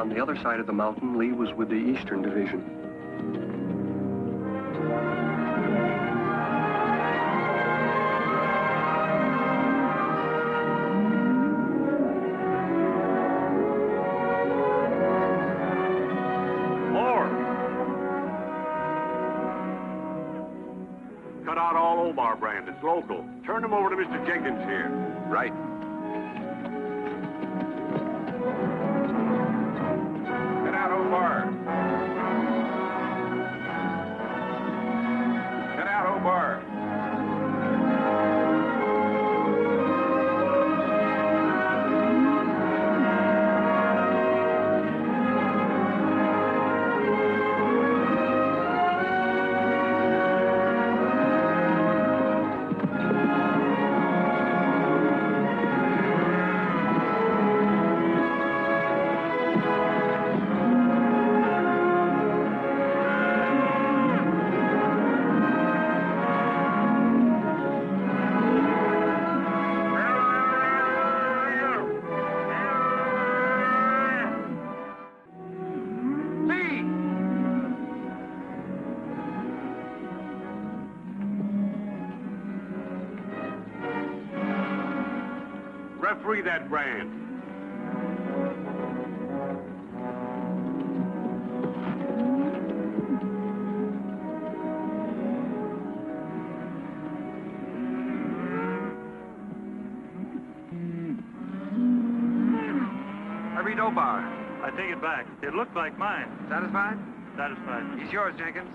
On the other side of the mountain, Lee was with the Eastern Division. all Omar brand. It's local. Turn them over to Mr. Jenkins here. Right. Get out, Omar. Get out, Omar. Referee that brand. I read Omar. I take it back. It looked like mine. Satisfied? Satisfied. He's yours, Jenkins.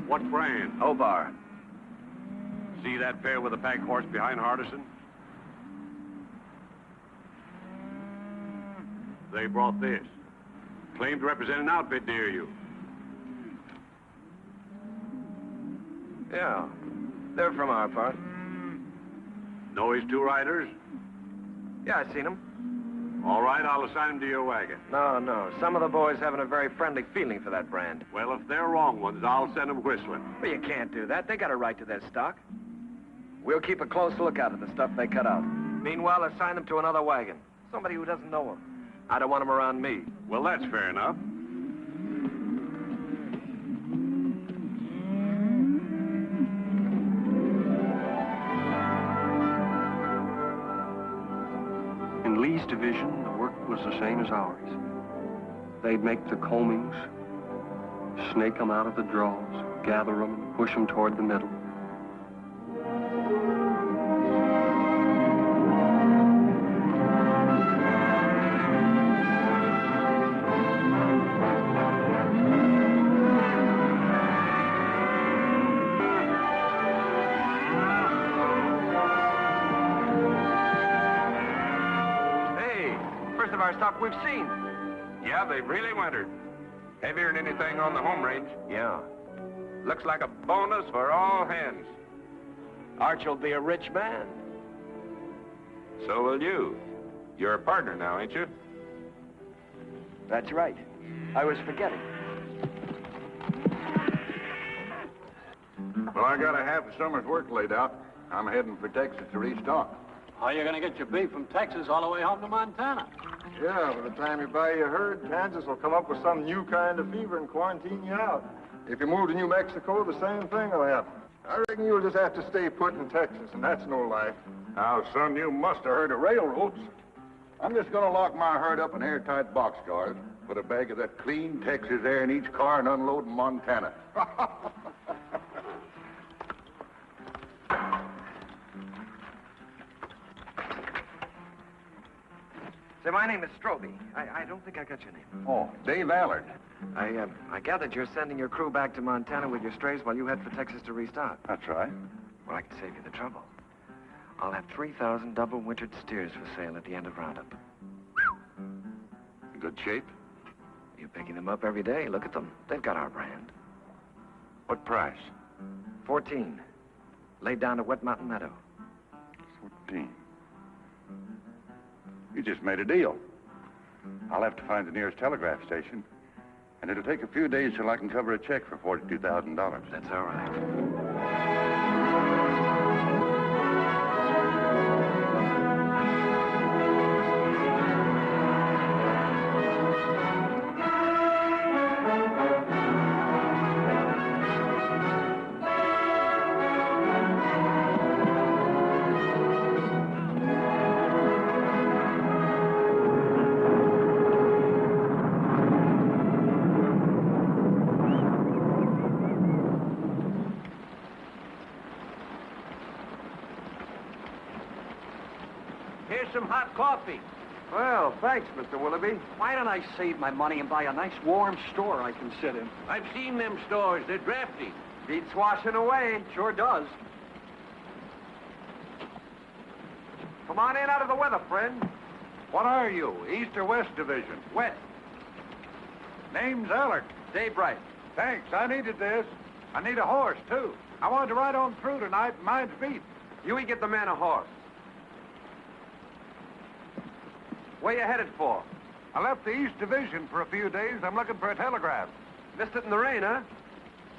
What brand? Obar. See that pair with the pack horse behind Hardison? They brought this. Claimed to represent an outfit near you. Yeah. They're from our part. Know his two riders? Yeah, I seen them. All right, I'll assign them to your wagon. No. Some of the boys haven't a very friendly feeling for that brand. Well, if they're wrong ones, I'll send them whistling. But you can't do that. They got a right to their stock. We'll keep a close lookout at the stuff they cut out. Meanwhile, assign them to another wagon. Somebody who doesn't know them. I don't want them around me. Well, that's fair enough. In Lee's division, the work was the same as ours. They'd make the combings, snake them out of the draws, gather them, and push them toward the middle. Our stock we've seen. Yeah, they've really wintered. Heavier than anything on the home range. Yeah. Looks like a bonus for all hands. Arch will be a rich man. So will you. You're a partner now, ain't you? That's right. I was forgetting. Well, I got a half a summer's work laid out. I'm heading for Texas to restock. How are you going to get your beef from Texas all the way home to Montana? Yeah, by the time you buy your herd, Kansas will come up with some new kind of fever and quarantine you out. If you move to New Mexico, the same thing will happen. I reckon you'll just have to stay put in Texas, and that's no life. Now, son, you must have heard of railroads. I'm just going to lock my herd up in airtight boxcars, put a bag of that clean Texas air in each car, and unload in Montana. Say, my name is Strobe. I don't think I got your name. Oh, Dave Allard. I gathered you're sending your crew back to Montana with your strays while you head for Texas to restock. That's right. Well, I can save you the trouble. I'll have 3,000 double-wintered steers for sale at the end of Roundup. In good shape? You're picking them up every day. Look at them. They've got our brand. What price? 14. Laid down to Wet Mountain Meadow. 14. You just made a deal. I'll have to find the nearest telegraph station, and it'll take a few days till I can cover a check for $42,000. That's all right. some hot coffee. Well, thanks, Mr. Willoughby. Why don't I save my money and buy a nice warm store I can sit in? I've seen them stores. They're drafty. Beats washing away. Sure does. Come on in out of the weather, friend. What are you, East or West Division? West. Name's Allard. Dave Bright. Thanks, I needed this. I need a horse, too. I wanted to ride on through tonight, and mine's beat. Huey, get the man a horse. Where you headed for? I left the East Division for a few days. I'm looking for a telegraph. Missed it in the rain, huh?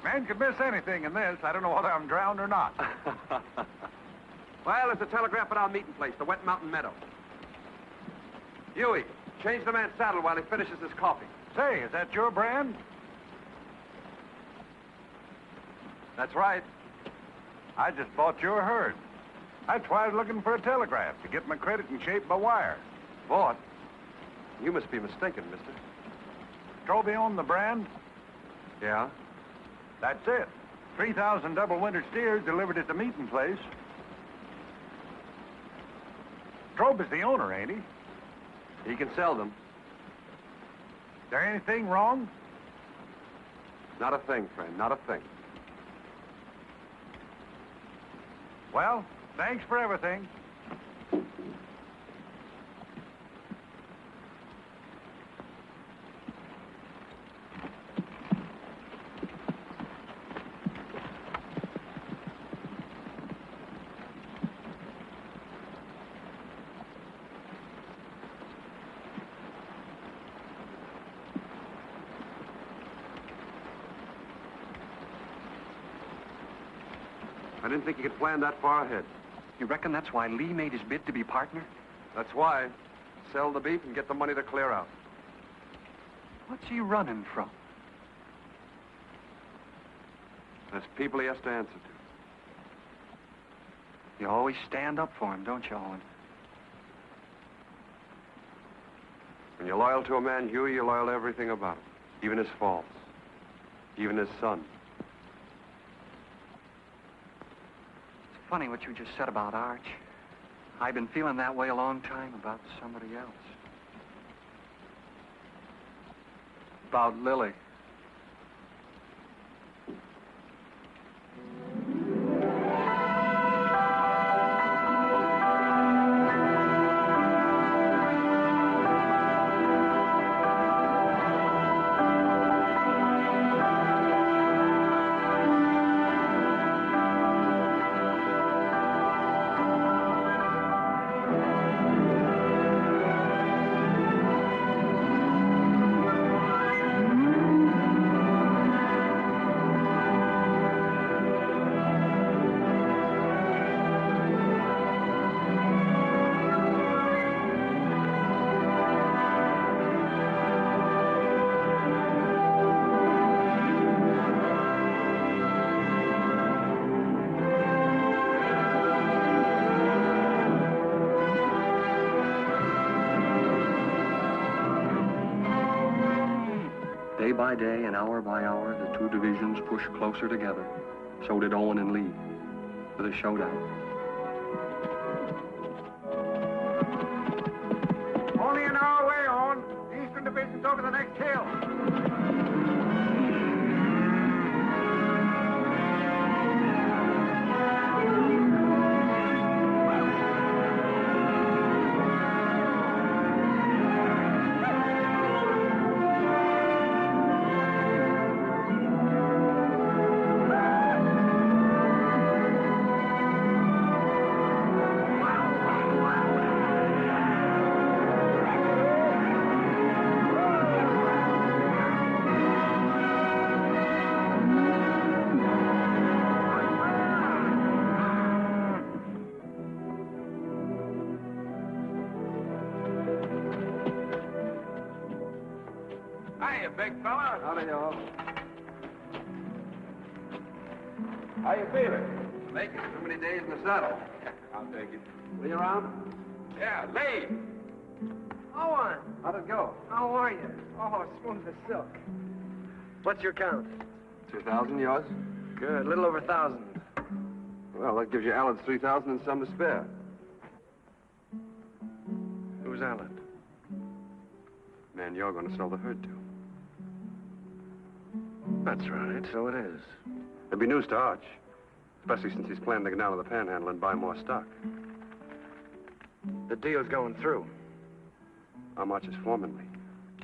Man could miss anything in this. I don't know whether I'm drowned or not. Well, there's a telegraph at our meeting place, the Wet Mountain Meadow. Huey, change the man's saddle while he finishes his coffee. Say, is that your brand? That's right. I just bought your herd. That's why I was looking for a telegraph, to get my credit in shape by wire. Bought? You must be mistaken, mister. Strobe owned the brand? Yeah? That's it. 3,000 double winter steers delivered at the meeting place. Strobe is the owner, ain't he? He can sell them. There anything wrong? Not a thing, friend, not a thing. Well, thanks for everything. I didn't think you could plan that far ahead. You reckon that's why Lee made his bid to be partner? That's why. Sell the beef and get the money to clear out. What's he running from? There's people he has to answer to. You always stand up for him, don't you, Owen? When you're loyal to a man, Huey, you're loyal to everything about him. Even his faults. Even his son. It's funny what you just said about Arch. I've been feeling that way a long time about somebody else. About Lily. Day by day and hour by hour, the two divisions pushed closer together. So did Owen and Lee, for the showdown. Only an hour away, Owen. The Eastern Division's over the next hill. Hiya, big fella. Howdy, y'all. How you feeling? Make it. Too many days in the saddle. I'll take it. Lee around? Yeah, Lee. Owen, How'd it go? how are you? Oh, smooth as silk. What's your count? 2,000 yours? Good, a little over 1,000. Well, that gives you Allen's 3,000 and some to spare. Who's Allen? Man, you're going to sell the herd to. That's right, so it is. It'll be news to Arch, especially since he's planning to get down to the Panhandle and buy more stock. The deal's going through. I'm Arch's foreman, Lee.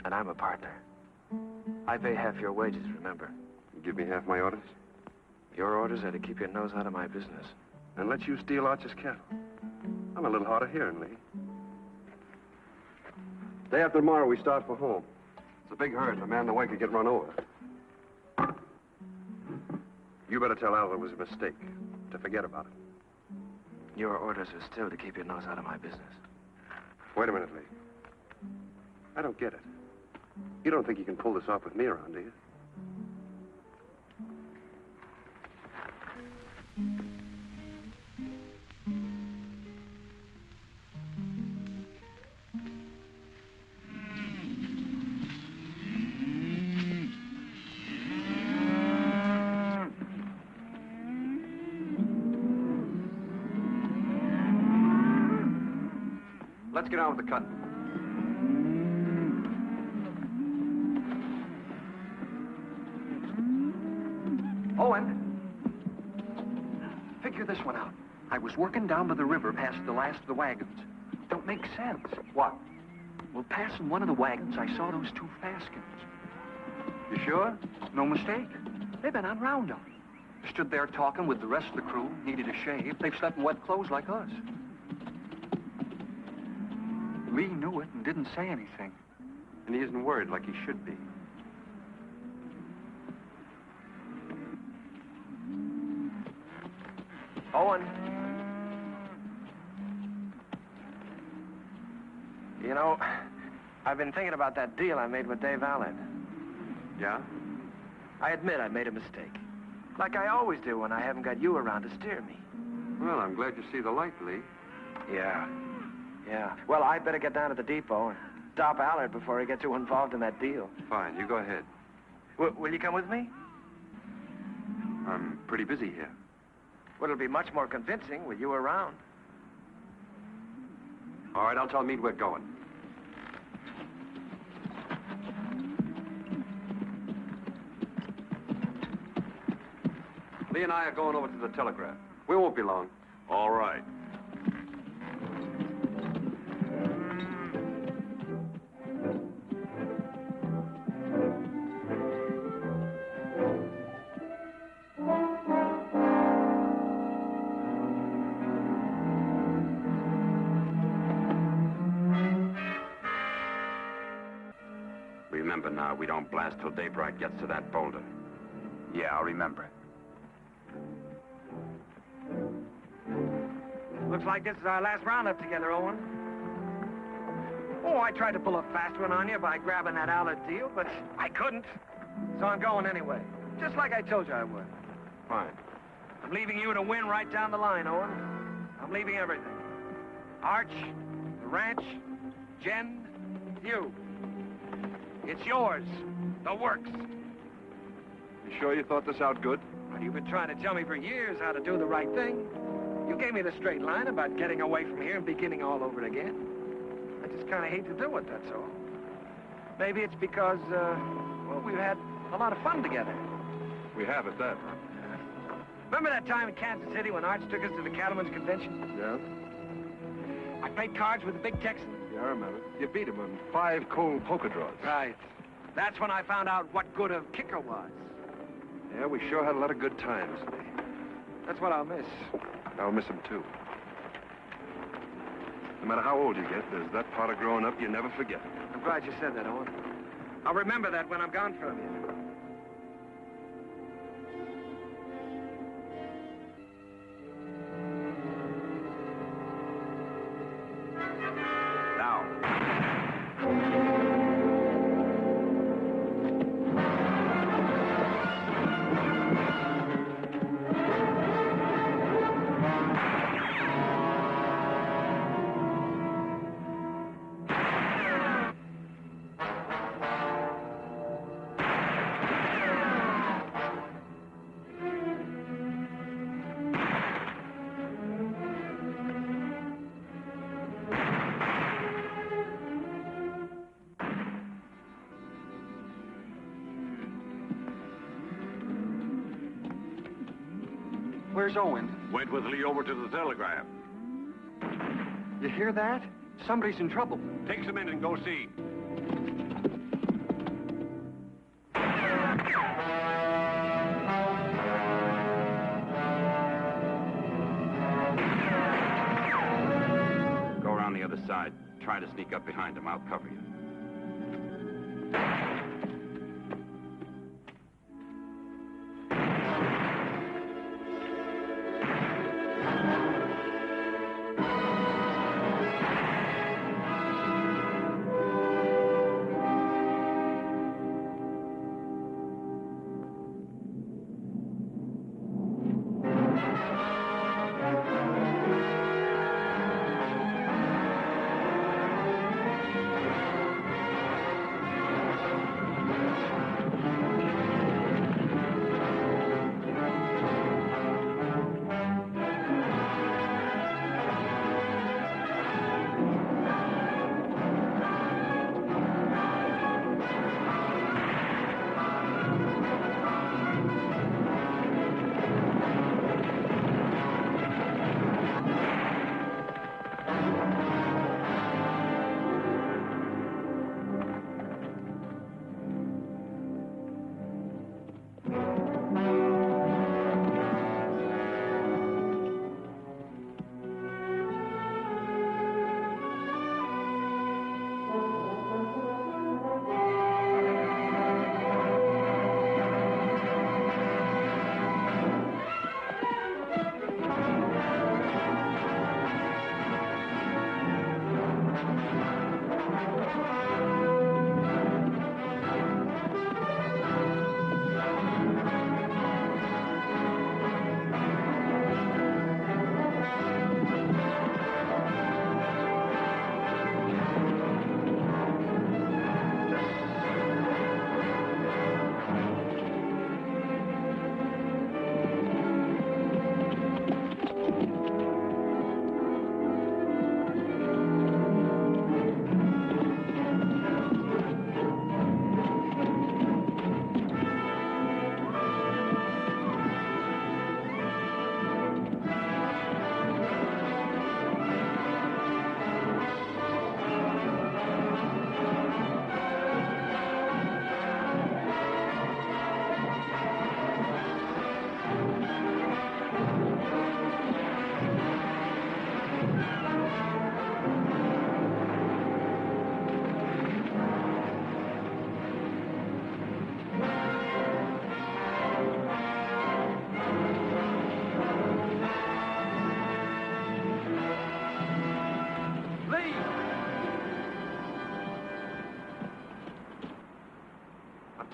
And I'm a partner. I pay half your wages, remember? You give me half my orders? Your orders are to keep your nose out of my business. And let you steal Arch's cattle. I'm a little hard of hearing, Lee. Day after tomorrow, we start for home. It's a big herd, and a man in the way could get run over. You better tell Al it was a mistake, to forget about it. Your orders are still to keep your nose out of my business. Wait a minute, Lee. I don't get it. You don't think you can pull this off with me around, do you? Let's get on with the cutting. Owen, figure this one out. I was working down by the river past the last of the wagons. Don't make sense. What? Well, passing one of the wagons, I saw those two Faskins. You sure? No mistake. They've been on roundup. Stood there talking with the rest of the crew, needed a shave. They've slept in wet clothes like us. Lee knew it and didn't say anything. And he isn't worried like he should be. Owen. You know, I've been thinking about that deal I made with Dave Allen. Yeah? I admit I made a mistake. Like I always do when I haven't got you around to steer me. Well, I'm glad you see the light, Lee. Yeah. Well, I'd better get down to the depot and stop Allard before he gets too involved in that deal. Fine, you go ahead. Will you come with me? I'm pretty busy here. Well, it'll be much more convincing with you around. All right, I'll tell Meade we're going. Lee and I are going over to the telegraph. We won't be long. All right. Remember now, we don't blast till Daybright gets to that boulder. Yeah, I'll remember. Looks like this is our last roundup together, Owen. Oh, I tried to pull a fast one on you by grabbing that Allard deal, but I couldn't. So I'm going anyway. Just like I told you I would. Fine. I'm leaving you to win right down the line, Owen. I'm leaving everything. Arch, the ranch, Jen, you. It's yours. The works. You sure you thought this out good? Well, you've been trying to tell me for years how to do the right thing. You gave me the straight line about getting away from here and beginning all over again. I just kind of hate to do it, that's all. Maybe it's because, well, we've had a lot of fun together. We have at that. Remember that time in Kansas City when Arch took us to the Cattlemen's Convention? Yeah? I played cards with the big Texan. Yeah, I remember. You beat him on 5 cold poker draws. Right. That's when I found out what good a kicker was. Yeah, we sure had a lot of good times, Lee. That's what I'll miss. I'll miss him, too. No matter how old you get, there's that part of growing up you never forget. I'm glad you said that, Owen. I'll remember that when I'm gone from you. Where's Owen? Went with Lee over to the telegraph. You hear that? Somebody's in trouble. Take some in and go see. Go around the other side. Try to sneak up behind him. I'll cover you.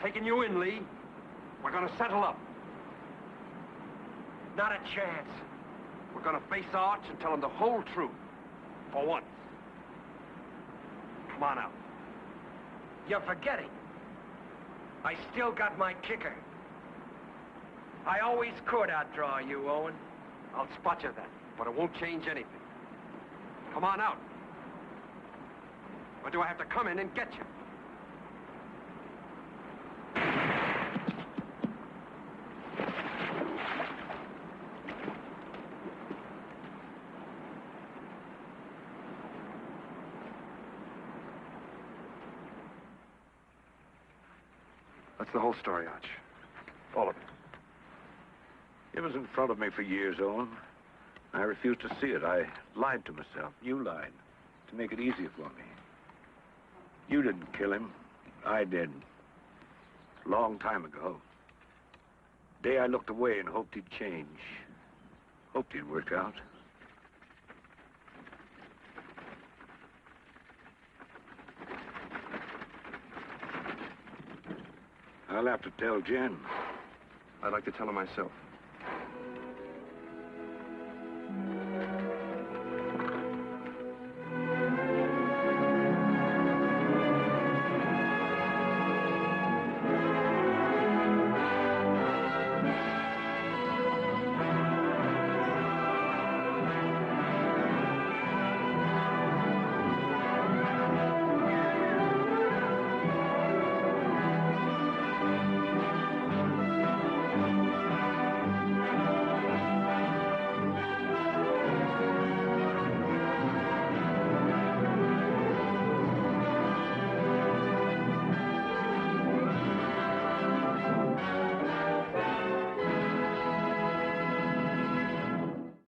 Taking you in, Lee. We're gonna settle up. Not a chance. We're gonna face Arch and tell him the whole truth. For once. Come on out. You're forgetting. I still got my kicker. I always could outdraw you, Owen. I'll spot you then, but it won't change anything. Come on out. Or do I have to come in and get you? That's the whole story, Arch. All of it. It was in front of me for years, Owen. I refused to see it. I lied to myself. You lied. To make it easier for me. You didn't kill him. I did. A long time ago. The day I looked away and hoped he'd change. Hoped he'd work out. I'll have to tell Jen. I'd like to tell her myself.